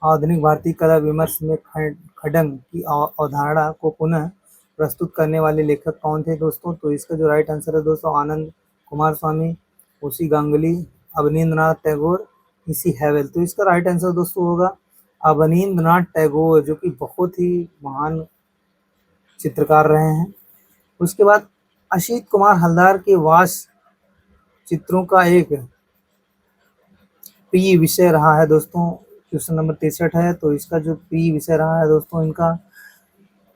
आधुनिक भारतीय कला विमर्श में खड्ग की अवधारणा को पुनः प्रस्तुत करने वाले लेखक कौन थे दोस्तों? तो इसका जो राइट आंसर है दोस्तों आनंद कुमार स्वामी, उसी गांगुली, अवनींद्रनाथ टैगोर, इसी हैवेल। तो इसका राइट आंसर दोस्तों होगा अवनींद्रनाथ टैगोर, जो कि बहुत ही महान चित्रकार रहे हैं। उसके बाद अशीत कुमार हलदार के वास चित्रों का एक प्रिय विषय रहा है दोस्तों। क्वेश्चन नंबर 63 है, तो इसका जो प्रिय विषय रहा है दोस्तों इनका,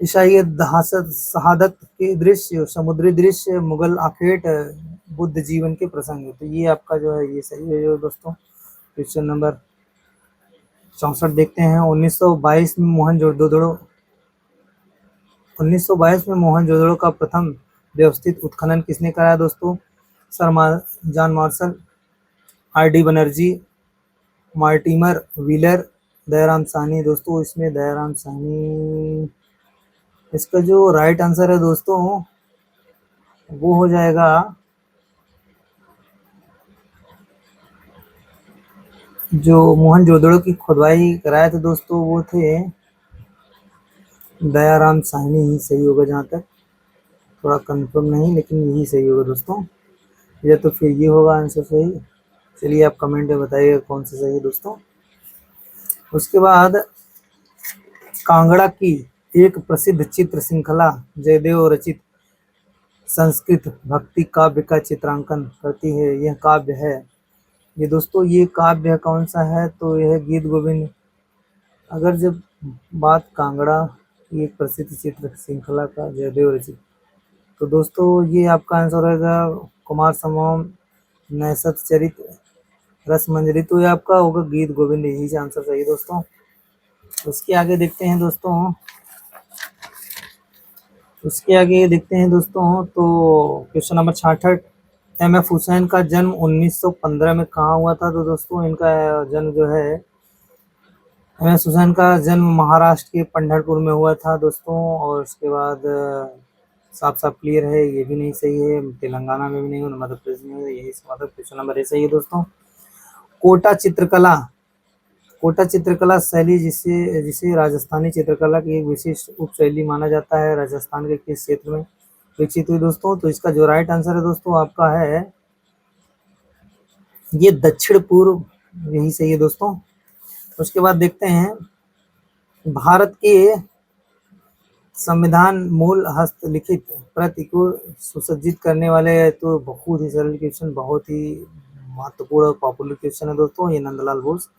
ईसाई दहासत शहादत के दृश्य, समुद्री दृश्य, मुगल आखेट, बुद्ध जीवन के प्रसंग। तो ये आपका जो है ये सही है जो दोस्तों। क्वेश्चन नंबर 64 देखते हैं। 1922 में मोहनजोदड़ो 1922 में मोहनजोदड़ो का प्रथम व्यवस्थित उत्खनन किसने कराया दोस्तों? Sir John Marshall, R D Banerjee, Mortimer wheeler, Dayaram Sahni. दोस्तों इसमें दयाराम साहनी, इसका जो राइट आंसर है दोस्तों वो हो जाएगा जो मोहनजोदड़ो की खुदवाई कराए थे दोस्तों वो थे दयाराम साहनी ही सही होगा, जहाँ तक थोड़ा कंफर्म नहीं, लेकिन यही सही होगा दोस्तों। या तो फिर ये होगा आंसर सही। चलिए आप कमेंट में बताइएगा कौन सा सही है दोस्तों। उसके बाद कांगड़ा की एक प्रसिद्ध चित्र श्रृंखला जयदेव रचित संस्कृत भक्ति काव्य का चित्रांकन करती है, यह काव्य है। ये दोस्तों ये काव्य कौन सा है? तो यह गीत गोविंद। अगर जब बात कांगड़ा की एक प्रसिद्ध चित्र श्रृंखला का जयदेव रचित, तो दोस्तों ये आपका आंसर रहेगा कुमार संभव नैसत चरित रस मंजरी। तो ये आपका होगा गीत गोविंद, यही से आंसर सही दोस्तों। उसके आगे देखते हैं दोस्तों, तो question number 66। M F Hussain का जन्म 1915 में कहाँ हुआ था? तो दोस्तों इनका जन्म जो है, एम एस हुसैन का जन्म महाराष्ट्र के पंढरपुर में हुआ था दोस्तों। और उसके बाद साफ साफ क्लियर है, ये भी नहीं सही है, तेलंगाना में भी नहीं, मध्य प्रदेश में, यही मतलब क्वेश्चन नंबर ए सही है दोस्तों। कोटा चित्रकला शैली जिसे जिसे राजस्थानी चित्रकला की एक विशिष्ट उपशैली माना जाता है, राजस्थान के किस क्षेत्र में विकसित हुई दोस्तों? तो इसका जो राइट आंसर है दोस्तों आपका है ये दक्षिण पूर्व, यही सही है दोस्तों। उसके बाद देखते हैं भारत के संविधान मूल हस्तलिखित प्रति को सुसज्जित करने वाले, तो बहुत ही सरल क्वेश्चन, बहुत ही महत्वपूर्ण और पॉपुलर क्वेश्चन है दोस्तों। ये नंदलाल बोस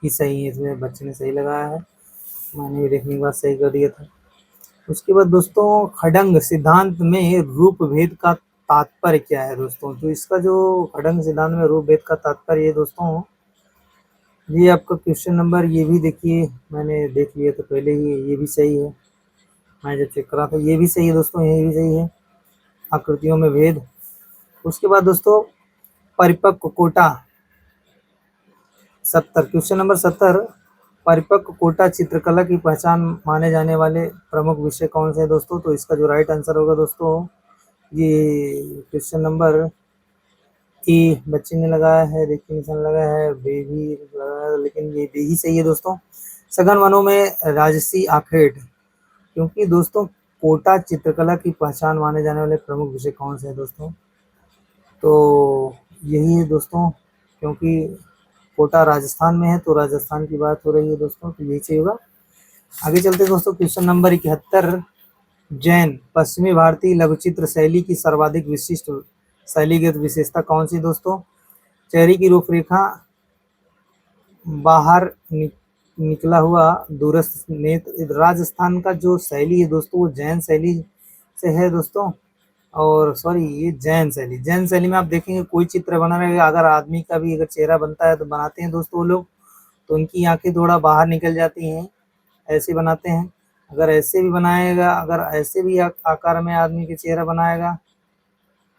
ही सही है, इसमें बच्चे ने सही लगाया है, मैंने भी देखने के बाद सही कर दिया था। उसके बाद दोस्तों खडंग सिद्धांत में रूप भेद का तात्पर्य क्या है दोस्तों? तो इसका जो खडंग सिद्धांत में रूप भेद का तात्पर्य है दोस्तों, ये आपका क्वेश्चन नंबर, ये भी देखिए मैंने देख लिया तो पहले ही, ये भी सही है, मैं जब चेक करा था ये भी सही है दोस्तों, ये भी सही है, आकृतियों में भेद। उसके बाद दोस्तों परिपक्व कोटा 70, क्वेश्चन नंबर 70, परिपक्व कोटा चित्रकला की पहचान माने जाने वाले प्रमुख विषय कौन से हैं दोस्तों? तो इसका जो राइट आंसर होगा दोस्तों ये क्वेश्चन नंबर ए बच्चे ने लगाया है, देखिए निशान लगाया है, बे भी लगाया है, लेकिन ये बे ही सही है दोस्तों। सघन वनों में राजसी आखेट, क्योंकि दोस्तों कोटा चित्रकला की पहचान माने जाने वाले प्रमुख विषय कौन से हैं दोस्तों? तो यही है दोस्तों, क्योंकि कोटा राजस्थान में है तो राजस्थान की बात हो रही है दोस्तों, तो यही चाहिए होगा। आगे चलते दोस्तों, क्वेश्चन नंबर 71, जैन पश्चिमी भारतीय लघुचित्र शैली की सर्वाधिक विशिष्ट शैलीगत विशेषता कौन सी दोस्तों? चेहरे की रूपरेखा, बाहर निकला हुआ दूरस्थ नेत्र। राजस्थान का जो शैली है दोस्तों वो जैन शैली से है दोस्तों, और सॉरी ये जैन शैली में आप देखेंगे कोई चित्र बना रहेगा, अगर आदमी का भी अगर चेहरा बनता है तो बनाते हैं दोस्तों वो लोग, तो उनकी आंखें थोड़ा बाहर निकल जाती हैं, ऐसे बनाते हैं। अगर ऐसे भी बनाएगा, अगर ऐसे भी आकार में आदमी का चेहरा बनाएगा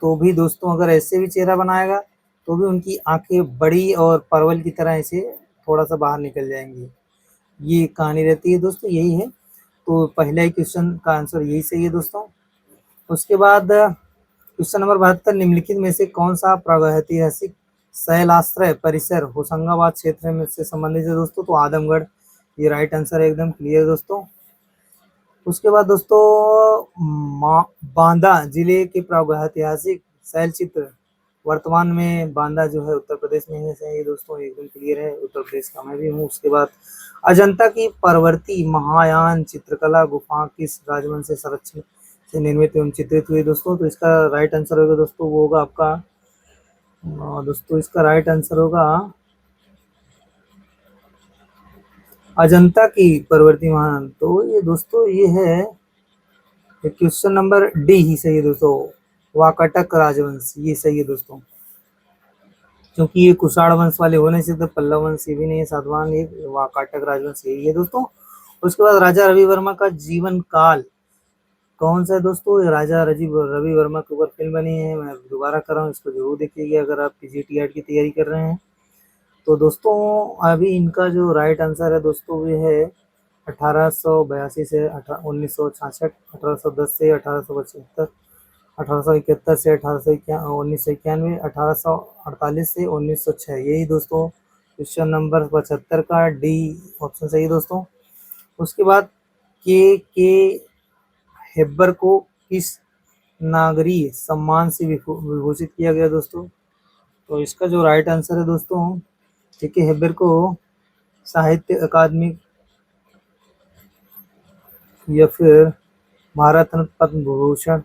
तो भी दोस्तों, अगर ऐसे भी चेहरा बनाएगा तो भी उनकी आंखें बड़ी और परवल की तरह ऐसे थोड़ा सा बाहर निकल जाएंगी, ये कहानी रहती है दोस्तों, यही है। तो पहला ही क्वेश्चन का आंसर यही सही है दोस्तों। उसके बाद क्वेश्चन नंबर 72, निम्नलिखित में से कौन सा प्रागैतिहासिक शैलाश्रय परिसर होशंगाबाद क्षेत्र में से संबंधित है दोस्तों? तो आदमगढ़, ये राइट आंसर है, एकदम क्लियर दोस्तों। उसके बाद दोस्तों बांदा जिले के प्रागैतिहासिक शैल चित्र, वर्तमान में बांदा जो है उत्तर प्रदेश में है, सही दोस्तों, एकदम क्लियर है, उत्तर प्रदेश का मैं भी हूँ। उसके बाद अजंता की परवर्ती महायान चित्रकला गुफा किस राजवंश से संरक्षित से निर्मित एवं चित्रित हुई दोस्तों। तो इसका राइट आंसर होगा दोस्तों, वो होगा आपका दोस्तों इसका राइट आंसर होगा अजंता की परवर्ती महान। तो ये दोस्तों ये है क्वेश्चन नंबर डी ही सही है दोस्तों, वाकाटक राजवंश ये सही है दोस्तों, क्योंकि ये कुषाण वंश वाले होने से तो पल्लव वंश ये भी नहीं है, सातवाहन ये वाकाटक राजवंश यही है दोस्तों। उसके बाद राजा रवि वर्मा का जीवन काल कौन सा है दोस्तों? ये राजा रवि वर्मा के ऊपर फिल्म बनी है, मैं दोबारा कर रहा हूँ, इसको जरूर देखिएगा अगर आप पीजीटीआर की तैयारी कर रहे हैं। तो दोस्तों अभी इनका जो राइट आंसर है दोस्तों ये है 1882 से 1966, 1810 से 1875, 1871 से 1991, 1848 से 1906, यही दोस्तों क्वेश्चन नंबर 75 का डी ऑप्शन सही है दोस्तों। उसके बाद के हेब्बर को किस नागरीय सम्मान से विभूषित किया गया दोस्तों? तो इसका जो राइट आंसर है दोस्तों, के हेब्बर को साहित्य अकादमी या फिर भारत रत्न, पद्म विभूषण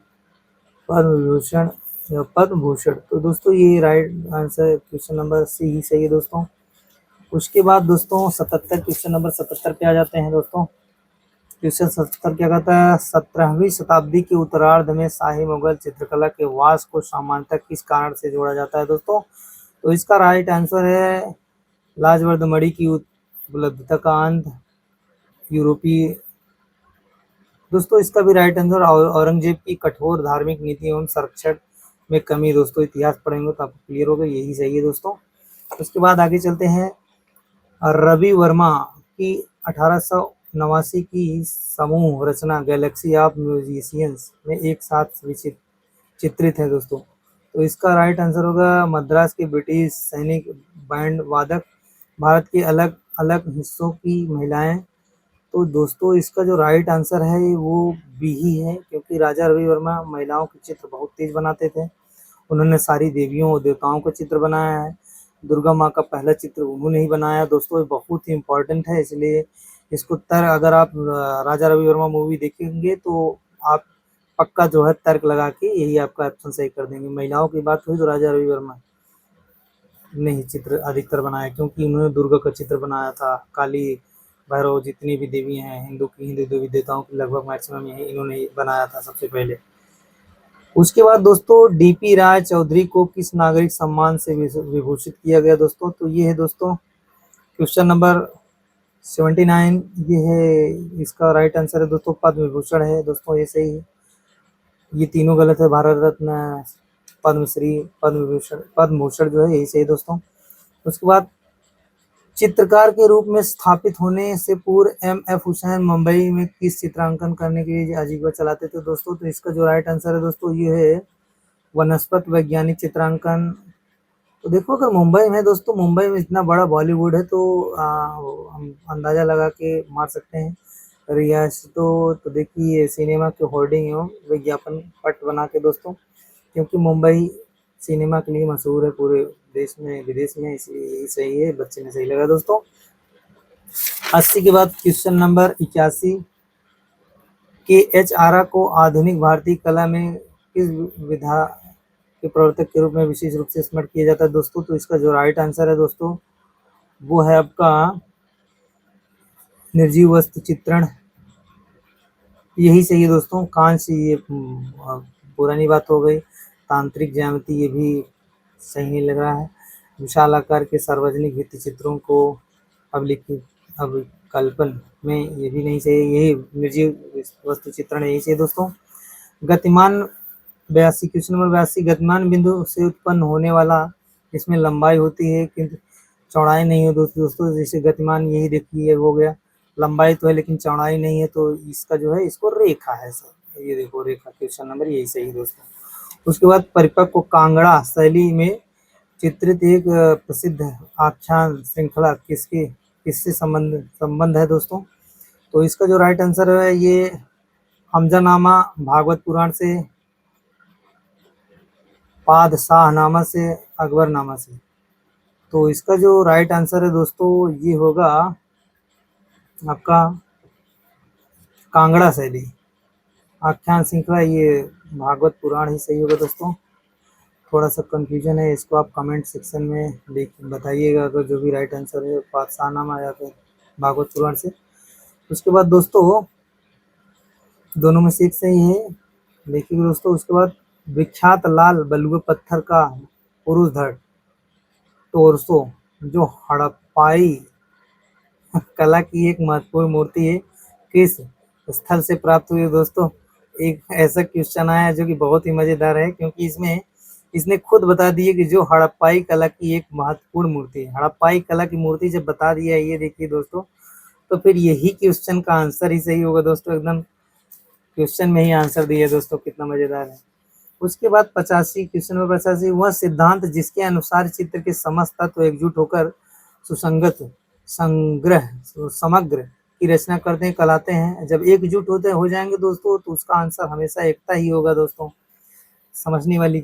या पद्म भूषण। तो दोस्तों ये right answer question number C ही सही है दोस्तों। उसके बाद दोस्तों 77 क्वेश्चन नंबर 77 पे आ जाते हैं दोस्तों। क्वेश्चन 77 क्या कहता है? 17वीं शताब्दी के उत्तरार्ध में शाही मुगल चित्रकला के वास को सामान्यतः किस कारण से जोड़ा जाता है दोस्तों? तो इसका राइट आंसर है लाजवर्दमणि की उपलब्धता का अंत, यूरोपीय। दोस्तों इसका भी राइट आंसर औरंगजेब की कठोर धार्मिक नीति एवं संरक्षण में कमी। दोस्तों इतिहास पढ़ेंगे तो आपको क्लियर होगा, यही सही है दोस्तों। उसके बाद आगे चलते हैं। रवि वर्मा की 1889 की समूह रचना गैलेक्सी ऑफ म्यूजिशियंस में एक साथ चित्रित है दोस्तों। तो इसका राइट आंसर होगा मद्रास के ब्रिटिश सैनिक बैंड वादक, भारत के अलग अलग हिस्सों की महिलाएं। तो दोस्तों इसका जो राइट आंसर है वो बी ही है, क्योंकि राजा रवि वर्मा महिलाओं के चित्र बहुत तेज बनाते थे। उन्होंने सारी देवियों और देवताओं का चित्र बनाया है, दुर्गा माँ का पहला चित्र उन्होंने ही बनाया दोस्तों। ये बहुत ही इम्पोर्टेंट है, इसलिए इसको अगर आप राजा रवि वर्मा मूवी देखेंगे तो आप पक्का जो है तर्क लगा के यही आपका ऑप्शन सही कर देंगे। महिलाओं की बात हुई तो राजा रवि वर्मा ने ही चित्र अधिकतर बनाया, क्योंकि उन्होंने दुर्गा का चित्र बनाया था, काली भैरव जितनी भी देवी हैं हिंदू देवी देवताओं की लगभग मैक्सिमम यही इन्होंने बनाया था सबसे पहले। उसके बाद दोस्तों डीपी राय चौधरी को किस नागरिक सम्मान से विभूषित किया गया दोस्तों? तो ये है दोस्तों क्वेश्चन नंबर 79, ये है इसका राइट आंसर है दोस्तों पद्म विभूषण है दोस्तों, ये सही है। ये तीनों गलत है, भारत रत्न, पद्मश्री, पद्म विभूषण, पद्म भूषण जो है यही सही दोस्तों। उसके बाद चित्रकार के रूप में स्थापित होने से पूर्व एम.एफ. हुसैन मुंबई में किस चित्रांकन करने के लिए आजीविका चलाते थे दोस्तों? तो इसका जो राइट आंसर है दोस्तों ये है वनस्पत वैज्ञानिक चित्रांकन। तो देखो अगर मुंबई में दोस्तों, मुंबई में इतना बड़ा बॉलीवुड है तो हम अंदाजा लगा के मार सकते हैं रियासतों। तो देखिए सिनेमा के होर्डिंग एवं विज्ञापन पट बना के दोस्तों, क्योंकि मुंबई सिनेमा के लिए मशहूर है पूरे देश में विदेश में, इसलिए यही सही है, बच्चे ने सही लगा दोस्तों। 80 के बाद क्वेश्चन नंबर 81, के एच आरा को आधुनिक भारतीय कला में किस विधा के प्रवर्तक के रूप में विशेष रूप से स्मरण किया जाता है दोस्तों? तो इसका जो राइट आंसर है दोस्तों वो है आपका निर्जीव वस्तु चित्रण, यही सही है दोस्तों। कांस्य ये पुरानी बात हो गई, तांत्रिक ज्यामिति ये भी सही नहीं लग रहा है, विशाल आकार के सार्वजनिक भित्ति चित्रों को अभिकल्पन में ये भी नहीं सही, यही निर्जीव वस्तु चित्रण यही सही दोस्तों। गतिमान 82 क्वेश्चन नंबर 82, गतिमान बिंदु से उत्पन्न होने वाला इसमें लंबाई होती है किंतु चौड़ाई नहीं है दोस्तों। जैसे गतिमान यही देखिए हो गया, लंबाई तो है लेकिन चौड़ाई नहीं है, तो इसका जो है इसको रेखा है सर, ये देखो रेखा, क्वेश्चन नंबर यही सही दोस्तों। उसके बाद परिपक्व कांगड़ा शैली में चित्रित एक प्रसिद्ध आख्यान श्रृंखला किससे संबंध है दोस्तों? तो इसका जो राइट आंसर है ये हमजानामा भागवत पुराण से, पादशाहनामा से, अकबरनामा से। तो इसका जो राइट आंसर है दोस्तों ये होगा आपका कांगड़ा शैली। आख्यान श्रृंखला, ये भागवत पुराण ही सही होगा दोस्तों। थोड़ा सा कंफ्यूजन है, इसको आप कमेंट सेक्शन में लिख बताइएगा अगर जो भी राइट आंसर है पाठशाहनामा या फिर भागवत पुराण से। उसके बाद दोस्तों दोनों में से एक सही है, देखिए दोस्तों। उसके बाद विख्यात लाल बलुए पत्थर का पुरुष धड़ टोरसो जो हड़प्पाई कला की एक महत्वपूर्ण मूर्ति है, किस स्थल से प्राप्त हुई है दोस्तों? एक ऐसा क्वेश्चन आया जो कि बहुत ही मजेदार है, क्योंकि इसमें इसने खुद बता दिया कि जो हड़प्पाई कला की एक महत्वपूर्ण मूर्ति है, हड़प्पाई कला की मूर्ति जब बता दिया है, ये देखिए दोस्तों, तो फिर यही क्वेश्चन का आंसर ही सही होगा दोस्तों। एकदम क्वेश्चन में ही आंसर दिया दोस्तों, कितना मजेदार है। उसके बाद 85 क्वेश्चन नंबर 85, वह सिद्धांत जिसके अनुसार चित्र के समस्त तत्व एकजुट होकर सुसंगत संग्रह समग्र की रचना करते हैं कहलाते हैं। जब एकजुट होते हो जाएंगे दोस्तों तो उसका आंसर हमेशा एकता ही होगा दोस्तों, समझने वाली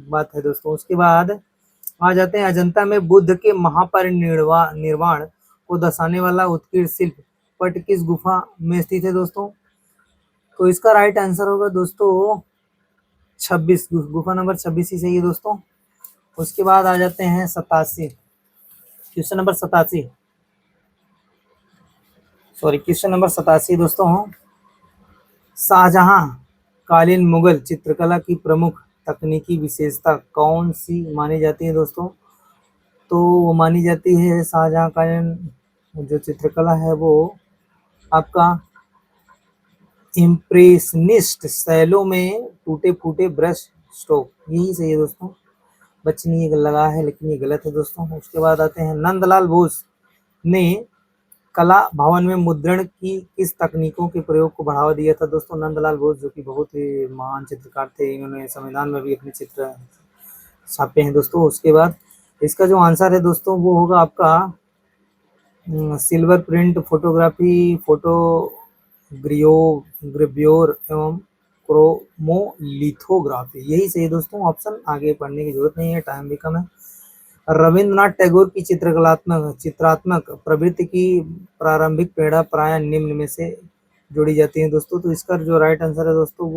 बात है दोस्तों। उसके बाद आ जाते हैं अजंता में बुद्ध के महापरिनिर्वाण को दर्शाने वाला उत्कीर्ण शिल्प पट किस गुफा में स्थित है दोस्तों? तो इसका राइट आंसर होगा दोस्तों 26, गुफा नंबर 26 ही सही है दोस्तों। उसके बाद आ जाते हैं 87, question number 87, sorry question number 87 दोस्तों। शाहजहां कालीन मुगल चित्रकला की प्रमुख तकनीकी विशेषता कौन सी मानी जाती है दोस्तों? तो वो मानी जाती है शाहजहां कालीन जो चित्रकला है वो आपका इम्प्रेशनिस्ट शैलों में टूटे फूटे ब्रश स्ट्रोक, यही सही है दोस्तों। बच्चे ने ये लगा है लेकिन ये गलत है दोस्तों। उसके बाद आते हैं नंदलाल बोस ने कला भवन में मुद्रण की किस तकनीकों के प्रयोग को बढ़ावा दिया था दोस्तों? नंदलाल बोस जो कि बहुत ही महान चित्रकार थे, इन्होंने संविधान में भी अपने चित्र छापे हैं दोस्तों। उसके बाद इसका जो आंसर है दोस्तों वो होगा आपका silver print photography, photo gravure एवं क्रोमोलिथोग्राफी, यही सही है दोस्तों। ऑप्शन आगे पढ़ने की जरूरत नहीं है, टाइम भी कम है। रविंद्रनाथ टैगोर की चित्रात्मक प्रवृत्ति की प्रारंभिक प्रेरणा प्राय निम्न में से जोड़ी जाती है दोस्तों। तो इसका जो राइट आंसर है दोस्तों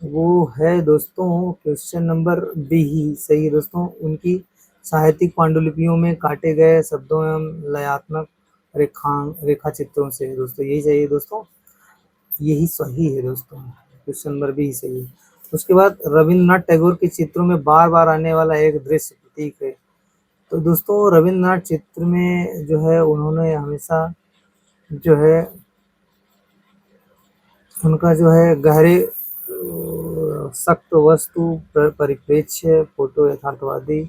वो है दोस्तों क्वेश्चन नंबर बी ही सही है दोस्तों। उनकी साहित्यिक पांडुलिपियों में काटे गए शब्दों एवं लयात्मक रेखा चित्रों से दोस्तों, यही सही है दोस्तों, यही सही है दोस्तों, क्वेश्चन नंबर बी सही है। उसके बाद रविंद्रनाथ टैगोर के चित्रों में बार बार आने वाला एक दृश्य प्रतीक है। तो दोस्तों रविंद्रनाथ चित्र में जो है उन्होंने हमेशा जो है उनका जो है गहरे सख्त वस्तु परिप्रेक्ष्य फोटो यथार्थवादी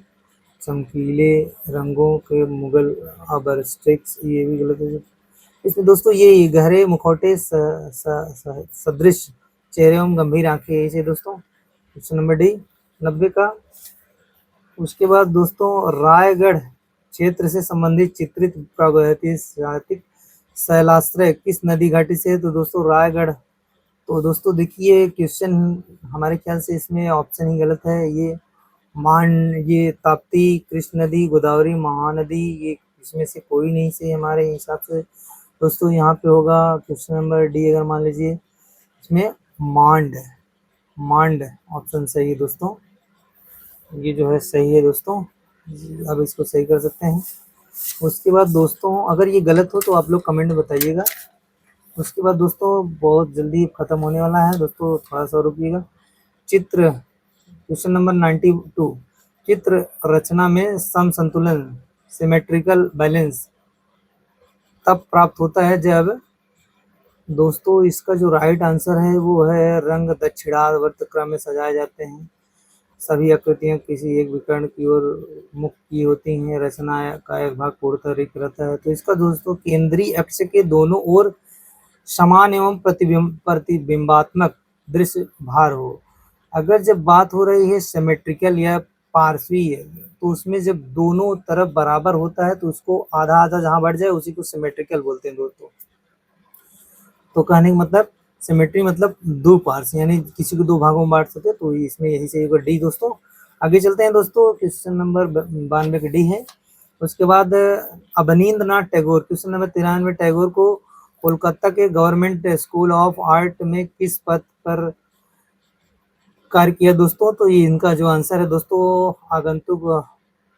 चमकीले रंगों के मुगल अबस्ट्रैक्ट्स, ये भी गलत है। इसमें दोस्तों ये गहरे मुखौटे सदृश चेहरे एवं गंभीर आंखें, यही से दोस्तों क्वेश्चन नंबर डी 90 का। उसके बाद दोस्तों रायगढ़ क्षेत्र से संबंधित चित्रित प्रागैतिहासिक शैलाश्रय किस नदी घाटी से है? तो दोस्तों रायगढ़, तो दोस्तों देखिए क्वेश्चन हमारे ख्याल से इसमें ऑप्शन ही गलत है। ये ताप्ती, कृष्ण नदी, गोदावरी, महानदी, ये इसमें से कोई नहीं सही हमारे हिसाब से दोस्तों। यहाँ पे होगा क्वेश्चन नंबर डी, अगर मान लीजिए इसमें मांड ऑप्शन सही है दोस्तों, ये जो है सही है दोस्तों। अब इसको सही कर सकते हैं। उसके बाद दोस्तों अगर ये गलत हो तो आप लोग कमेंट में बताइएगा। उसके बाद दोस्तों बहुत जल्दी खत्म होने वाला है दोस्तों, थोड़ा सा रुकिएगा। चित्र क्वेश्चन नंबर 92, चित्र रचना में सम संतुलन सिमेट्रिकल बैलेंस तब प्राप्त होता है जब दोस्तों, इसका जो राइट आंसर है वो है रंग दक्षिणावर्त क्रम में सजाए जाते हैं, सभी आकृतियां किसी एक विकर्ण की ओर मुख की होती हैं, रचना का एक भाग पूर्णतः रिक्त रहता है। तो इसका दोस्तों केंद्रीय अक्ष के दोनों ओर समान एवं प्रतिबिंबात्मक दृश्य भार हो। अगर जब बात हो रही है सिमेट्रिकल या पार्श्वीय, तो उसमें जब दोनों तरफ बराबर होता है तो उसको आधा आधा जहां बढ़ जाए उसी को सिमेट्रिकल बोलते हैं दोस्तों। तो कहने का मतलब सिमेट्री मतलब दो पार्ट्स, यानी किसी को दो भागों में बांट सके, तो इसमें यही सही होगा डी दोस्तों। आगे चलते हैं दोस्तों, क्वेश्चन नंबर 92 का डी है। उसके बाद अवनींद्रनाथ टैगोर, क्वेश्चन नंबर 93, टैगोर को कोलकाता के गवर्नमेंट स्कूल ऑफ आर्ट में किस पद पर कार्य किया दोस्तों? तो ये इनका जो आंसर है दोस्तों, आगंतुक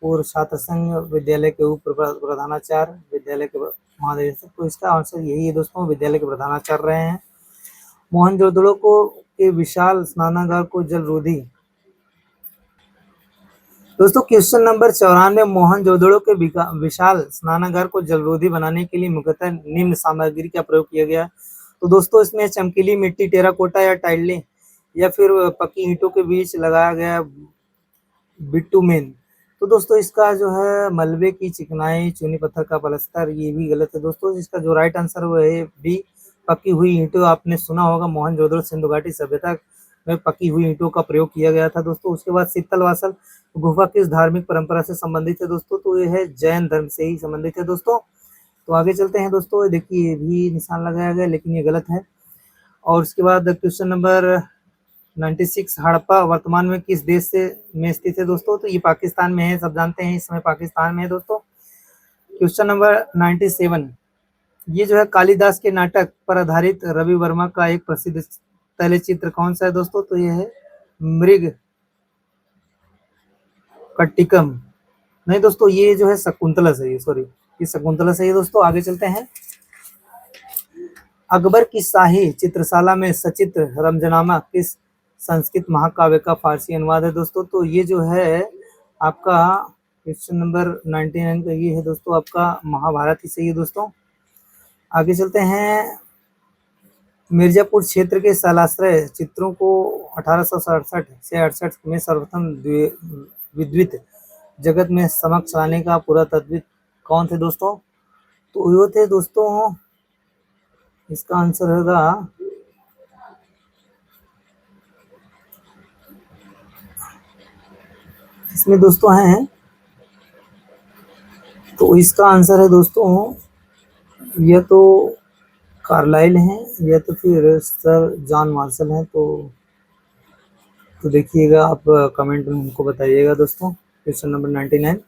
पूर्व छात्र संघ विद्यालय के उप प्रधानाचार्य, विद्यालय के महानिदेशक। तो इसका आंसर यही है दोस्तों, विद्यालय के प्रधानाचार्य रहे हैं। मोहनजोदड़ो को के विशाल स्नानागार को जलरोधी। दोस्तों क्वेश्चन नंबर 94, मोहनजोदड़ो के विशाल स्नानागार को जलरोधी बनाने के लिए मुख्यतः निम्न सामग्री का प्रयोग किया गया? तो दोस्तों इसमें चमकीली मिट्टी, टेराकोटा या टाइलें, या फिर पक्की ईंटों के बीच लगाया गया बिटुमेन। तो दोस्तों इसका जो है मलबे की चिकनाई, चूनी पत्थर का पलस्तर, ये भी गलत है दोस्तों। इसका जो राइट आंसर वो है बी, पक्की हुई ईंटों। आपने सुना होगा मोहनजोदड़ो सिंधु घाटी सभ्यता में पक्की हुई ईंटों का प्रयोग किया गया था दोस्तों। उसके बाद शीतल वासल गुफा किस धार्मिक परंपरा से संबंधित है दोस्तों? तो ये है जैन धर्म से ही संबंधित है दोस्तों। तो आगे चलते हैं दोस्तों, देखिए ये भी निशान लगाया गया लेकिन ये गलत है। और उसके बाद क्वेश्चन नंबर 96, हड़प्पा वर्तमान में किस देश से में स्थित है दोस्तों? तो ये पाकिस्तान में है, सब जानते हैं इस समय पाकिस्तान में है दोस्तों। क्वेश्चन नंबर 97, ये जो है कालिदास के नाटक पर आधारित रवि वर्मा का एक प्रसिद्ध तैलचित्र कौन सा है दोस्तों? तो ये है मृग कट्टिकम। नहीं दोस्तों, ये जो है शकुंतला सही है, सॉरी ये शकुंतला सही है दोस्तों। आगे चलते हैं, अकबर की शाही चित्रशाला में सचित्र रमजनामा किस संस्कृत महाकाव्य का फारसी अनुवाद है दोस्तों? तो ये जो है आपका क्वेश्चन नंबर 99 का ये है दोस्तों, आपका महाभारत ही सही है दोस्तों। आगे चलते हैं, मिर्जापुर क्षेत्र के शैलाश्रय चित्रों को 1867 से 68 में सर्वप्रथम विद्वत जगत में समक्ष लाने का पुरातत्वविद कौन थे दोस्तों? तो वो थे दोस्तों, इसका आंसर होगा इसमें दोस्तों हैं, तो इसका आंसर है दोस्तों या तो कार्लाइल हैं या तो फिर सर जॉन मार्शल हैं। तो देखिएगा आप कमेंट में हमको बताइएगा दोस्तों। Question number 99।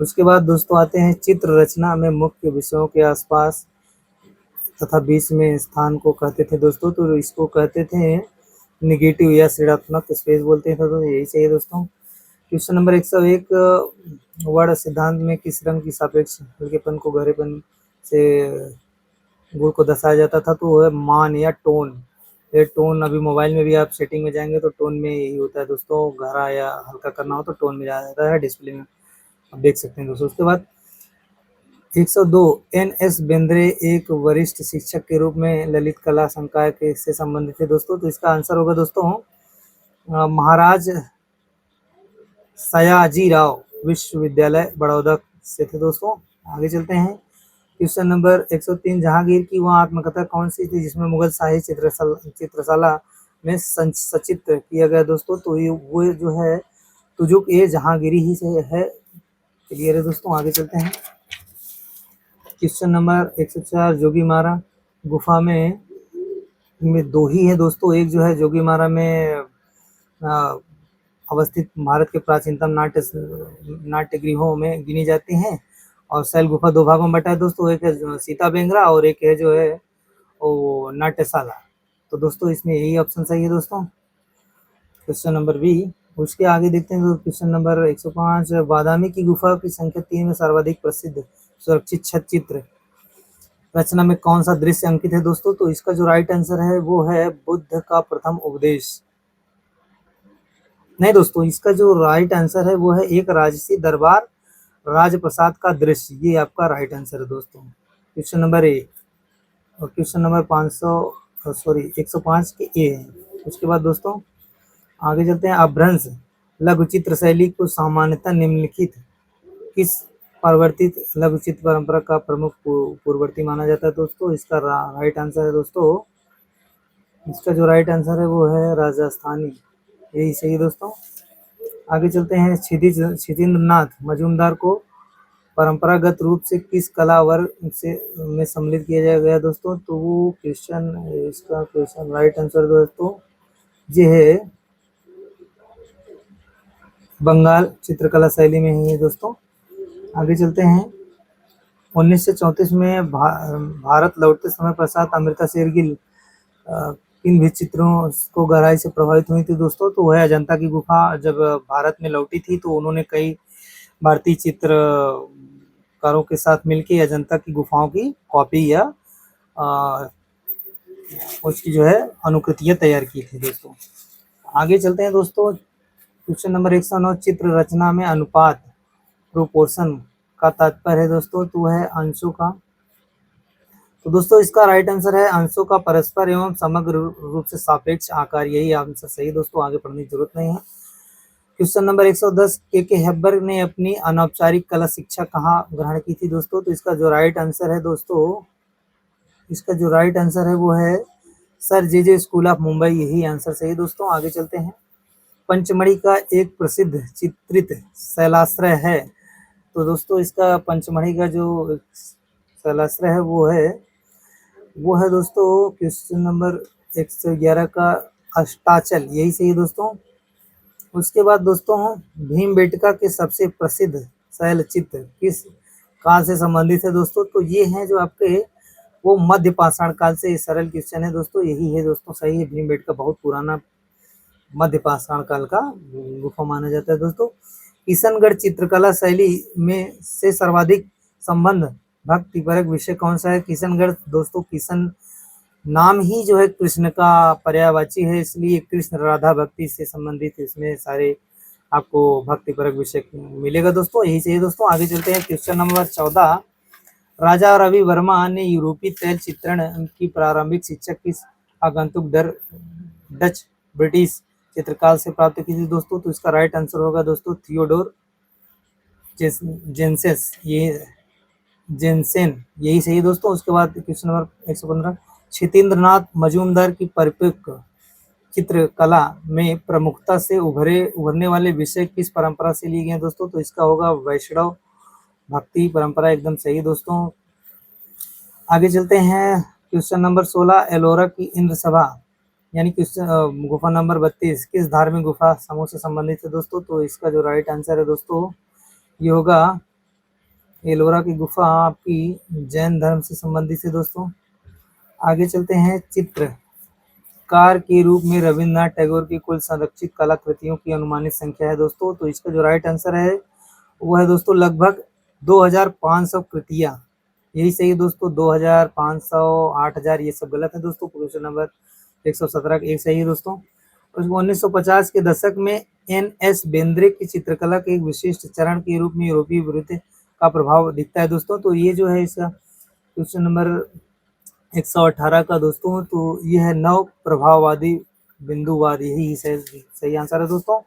उसके बाद दोस्तों आते हैं, चित्र रचना में मुख्य विषयों के आसपास तथा बीच में स्थान को कहते थे दोस्तों? तो इसको कहते थे निगेटिव या ऋणात्मक स्पेस बोलते थे, तो यही चाहिए दोस्तों। क्वेश्चन नंबर 101, वर्ण सिद्धांत में किस रंग की सापेक्ष हल्केपन को गहरेपन से गुण को दर्शाया जाता था? तो वो है मान या टोन। ये टोन अभी मोबाइल में भी आप सेटिंग में जाएंगे तो टोन में यही होता है दोस्तों, गहरा या हल्का करना हो तो टोन में जाता है, डिस्प्ले में आप देख सकते हैं दोस्तों। उसके बाद 102, एन.एस. बेंद्रे एक वरिष्ठ शिक्षक के रूप में ललित कला संकाय के से संबंधित है दोस्तों? तो इसका आंसर होगा दोस्तों महाराज सयाजीराव विश्वविद्यालय बड़ौदा से थे दोस्तों। आगे चलते हैं, क्वेश्चन नंबर 103, जहांगीर की वह आत्मकथा कौन सी थी जिसमें मुगल शाही चित्रशाला में सचित्र किया गया दोस्तों? तो ये वो जो है तुजुक ए जहांगीरी ही से है। क्लियर है दोस्तों। आगे चलते हैं, क्वेश्चन नंबर 104, जोगीमारा गुफा में दो ही है दोस्तों, एक जो है जोगीमारा में अवस्थित भारत के प्राचीनतम नाट्य गृहों में गिनी जाती हैं, और शैल गुफा दो भागों में बटा है दोस्तों, एक है सीता बेंगरा और एक है जो है वो नाट्यशाला। तो दोस्तों इसमें यही ऑप्शन सही है दोस्तों, क्वेश्चन नंबर बी। उसके आगे देखते हैं तो क्वेश्चन नंबर 105, बादामी की गुफा की संख्या 3 में सर्वाधिक प्रसिद्ध सुरक्षित छत चित्र रचना में कौन सा दृश्य अंकित है दोस्तों? तो इसका जो राइट आंसर है वो है बुद्ध का प्रथम उपदेश। नहीं दोस्तों, इसका जो राइट आंसर है वो है एक राजसी दरबार राजप्रसाद का दृश्य, ये आपका राइट आंसर है दोस्तों, क्वेश्चन नंबर ए। और क्वेश्चन नंबर 105 के ए है। उसके बाद दोस्तों आगे चलते हैं, अपभ्रंश लघु चित्र शैली को सामान्यतः निम्नलिखित किस परिवर्तित लघु चित्र परंपरा का प्रमुख पूर्ववर्ती माना जाता है दोस्तों? इसका राइट आंसर है दोस्तों, इसका जो राइट आंसर है वो है राजस्थानी, यही सही है दोस्तों। आगे चलते हैं, क्षितिन्द्र नाथ मजूमदार को परंपरागत रूप से किस कला वर्ग से में सम्मिलित किया गया दोस्तों? तो वो इसका क्वेश्चन राइट आंसर दोस्तों ये है बंगाल चित्रकला शैली में ही है दोस्तों। आगे चलते हैं, 1934 में भारत लौटते समय प्रसाद अमृता शेरगिल किन भी चित्रों को गहराई से प्रभावित हुई थी दोस्तों, तो वह अजंता की गुफा जब भारत में लौटी थी तो उन्होंने कई भारतीय चित्रकारों के साथ मिलकर अजंता की गुफाओं की कॉपी या उसकी जो है अनुकृतियां तैयार की थी दोस्तों। आगे चलते हैं दोस्तों, क्वेश्चन नंबर 109, चित्र रचना में अनुपात प्रोपोर्शन का तात्पर्य है दोस्तों, तो है अंशों का। तो दोस्तों इसका राइट आंसर है अंशों का परस्पर एवं समग्र रूप से सापेक्ष आकार, यही आंसर सही दोस्तों, आगे पढ़ने की जरूरत नहीं है। क्वेश्चन नंबर 110, के हेब्बर ने अपनी अनौपचारिक कला शिक्षा कहाँ ग्रहण की थी दोस्तों, तो इसका जो राइट आंसर है दोस्तों, इसका जो राइट आंसर है वो है sir J school of Mumbai, यही आंसर सही दोस्तों। आगे चलते हैं, पंचमढ़ी का एक प्रसिद्ध चित्रित शैलाश्रय है, तो दोस्तों इसका पंचमढ़ी का जो शैलाश्रय है वो है दोस्तों क्वेश्चन नंबर 111 का अस्ताचल, यही सही दोस्तों। उसके बाद दोस्तों भीमबेटका के सबसे प्रसिद्ध शैल चित्र किस काल से संबंधित है दोस्तों, तो ये है जो आपके वो मध्य पाषाण काल से, सरल क्वेश्चन है दोस्तों, यही है दोस्तों सही है। भीमबेटका बहुत पुराना मध्य पाषाण काल का गुफा माना जाता है दोस्तों। किशनगढ़ चित्रकला शैली में से सर्वाधिक संबंध भक्तिपरक विषय कौन सा है? किशनगढ़ दोस्तों, किशन नाम ही जो है कृष्ण का पर्यायवाची है, इसलिए कृष्ण राधा भक्ति से संबंधित इसमें सारे आपको भक्तिपरक विषय मिलेगा दोस्तों, यही चाहिए दोस्तों। आगे चलते हैं, क्वेश्चन नंबर 14, राजा रवि वर्मा ने यूरोपीय तैल चित्रण की प्रारंभिक शिक्षा किस आगंतुक डच ब्रिटिश चित्रकार से प्राप्त की थी दोस्तों, तो इसका राइट आंसर होगा दोस्तों थियोडोर जेंसेस, ये जेनसेन, यही सही दोस्तों। उसके बाद क्वेश्चन नंबर 115, क्षितेंद्रनाथ मजूमदार की परिपक्व चित्रकला में प्रमुखता से उभरने वाले विषय किस परंपरा से लिए गए दोस्तों, तो इसका होगा वैष्णव भक्ति परंपरा, एकदम सही दोस्तों। आगे चलते हैं, क्वेश्चन नंबर 16, एलोरा की इंद्र सभा यानी क्वेश्चन गुफा नंबर 32 किस धार्मिक गुफा समूह से संबंधित है दोस्तों, तो इसका जो राइट आंसर है दोस्तों ये होगा एलोरा की गुफा आपकी जैन धर्म से संबंधित है दोस्तों। आगे चलते हैं, चित्रकार के रूप में रविन्द्रनाथ टैगोर की कुल संरक्षित कलाकृतियों की अनुमानित संख्या है दोस्तों, तो इसका जो राइट आंसर है वो है दोस्तों लगभग 2500 कृतियां, यही सही है दोस्तों। 2500, 8000 ये सब गलत है दोस्तों। क्वेश्चन नंबर 117 एक सही है दोस्तों। 1950 के दशक में NS बेंद्रे की चित्रकला के एक विशिष्ट चरण के रूप में यूरोपीय विरुद्ध का प्रभाव दिखता है दोस्तों, तो ये जो है इसका क्वेश्चन नंबर 118 का दोस्तों, तो ये है नव प्रभाववादी बिंदुवाद, यही सही आंसर है दोस्तों।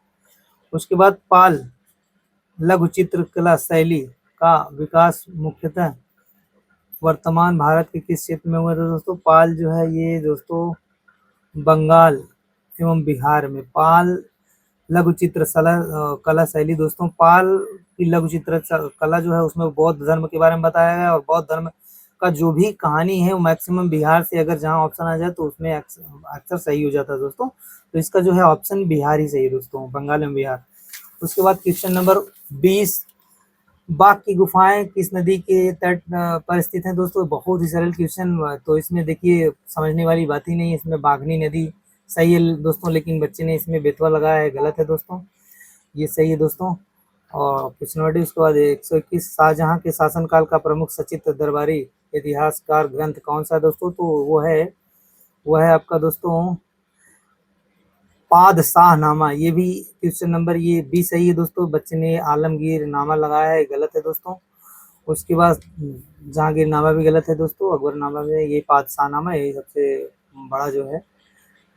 उसके बाद पाल लघु चित्रकला शैली का विकास मुख्यतः वर्तमान भारत के किस क्षेत्र में हुआ था दोस्तों, पाल जो है ये दोस्तों बंगाल एवं बिहार में पाल लघु चित्र कला शैली दोस्तों, पाल की लघु चित्र कला जो है उसमें बौद्ध धर्म के बारे में बताया गया है, और बौद्ध धर्म का जो भी कहानी है वो मैक्सिमम बिहार से, अगर जहां ऑप्शन आ जाए तो उसमें अक्सर सही हो जाता है दोस्तों, तो इसका जो है ऑप्शन बिहार ही सही है दोस्तों, बंगाल एवं बिहार। उसके बाद क्वेश्चन नंबर 20, बाघ की गुफाएं किस नदी के तट पर स्थित हैं दोस्तों, बहुत ही सरल क्वेश्चन, तो इसमें देखिए समझने वाली बात ही नहीं है, इसमें बाघनी नदी सही है दोस्तों, लेकिन बच्चे ने इसमें बेतवा लगाया है, गलत है दोस्तों, ये सही है दोस्तों। और क्वेश्चन नंबर उसके बाद 121, शाहजहां के शासनकाल का प्रमुख सचित्र दरबारी इतिहासकार ग्रंथ कौन सा है दोस्तों, तो वो है आपका दोस्तों पादशाहनामा, ये भी क्वेश्चन नंबर ये भी सही है दोस्तों, बच्चे ने आलमगीर नामा लगाया है, गलत है दोस्तों। उसके बाद जहांगीर नामा भी गलत है दोस्तों, अकबर नामा में ये पादशाहनामा ये सबसे बड़ा जो है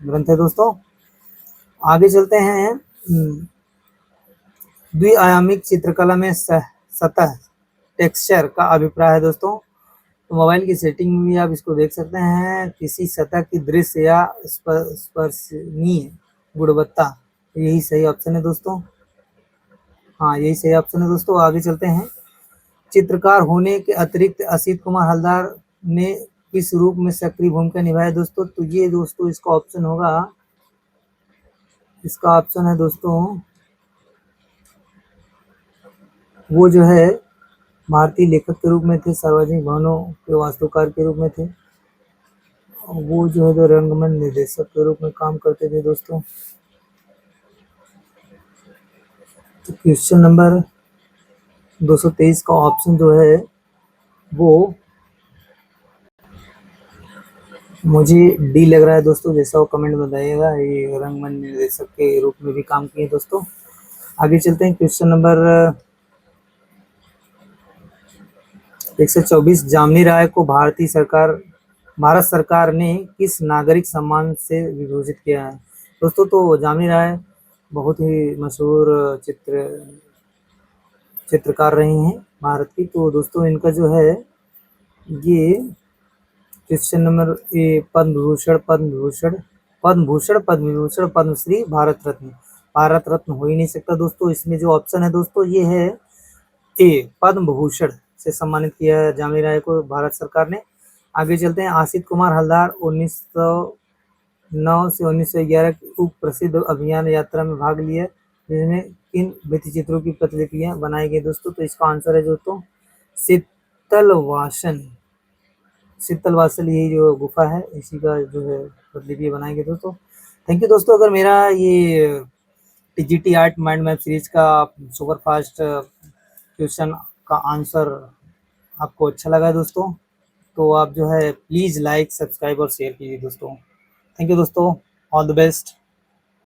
ग्रंथ है दोस्तों। आगे चलते हैं, द्विआयामिक चित्रकला में सतह टेक्सचर का अभिप्राय है दोस्तों, तो मोबाइल की सेटिंग में भी आप इसको देख सकते हैं, किसी सतह की दृश्य या स्पर्शनीय गुणवत्ता, यही सही ऑप्शन है दोस्तों, हाँ यही सही ऑप्शन है दोस्तों। आगे चलते हैं, चित्रकार होने के अतिरिक्त असित कुमार हलदार ने किस रूप में सक्रिय भूमिका निभाई दोस्तों, तो ये दोस्तों इसका ऑप्शन होगा, इसका ऑप्शन है दोस्तों वो जो है भारतीय लेखक के रूप में थे, सार्वजनिक भवनों के वास्तुकार के रूप में थे, वो जो है रंगमंच निर्देशक के रूप में काम करते थे दोस्तों। तो क्वेश्चन नंबर 223 का ऑप्शन जो है वो मुझे डी लग रहा है दोस्तों, जैसा वो कमेंट में बताइएगा। ये रंगमंच निर्देशक के रूप में भी काम किए दोस्तों। आगे चलते हैं क्वेश्चन नंबर 124। जामिनी राय को भारत सरकार ने किस नागरिक सम्मान से विभूषित किया है दोस्तों? तो जामिनी राय बहुत ही मशहूर चित्रकार रही हैं भारत की। तो दोस्तों इनका जो है ये क्वेश्चन नंबर पद्म भूषण, पद्मश्री, भारत रत्न हो ही नहीं सकता दोस्तों। इसमें जो ऑप्शन है दोस्तों ये है ए, पद्म भूषण से सम्मानित किया है जामिनी राय को भारत सरकार ने। आगे चलते हैं। आसित कुमार हलदार 1909 से 1911 की उप प्रसिद्ध अभियान यात्रा में भाग लिया, जिसमें किन भित्तिचित्रों की प्रतिलिपियां बनाई गई दोस्तों? तो इसका आंसर है दोस्तों शीतलवासल, यही जो गुफा है इसी का जो है प्रतिलिपि बनाई गई दोस्तों। थैंक यू दोस्तों। अगर मेरा ये TGT art mind map series का सुपर फास्ट क्वेश्चन का आंसर आपको अच्छा लगा है दोस्तों, तो आप जो है प्लीज़ लाइक, सब्सक्राइब और शेयर कीजिए दोस्तों। थैंक यू दोस्तों, ऑल द बेस्ट।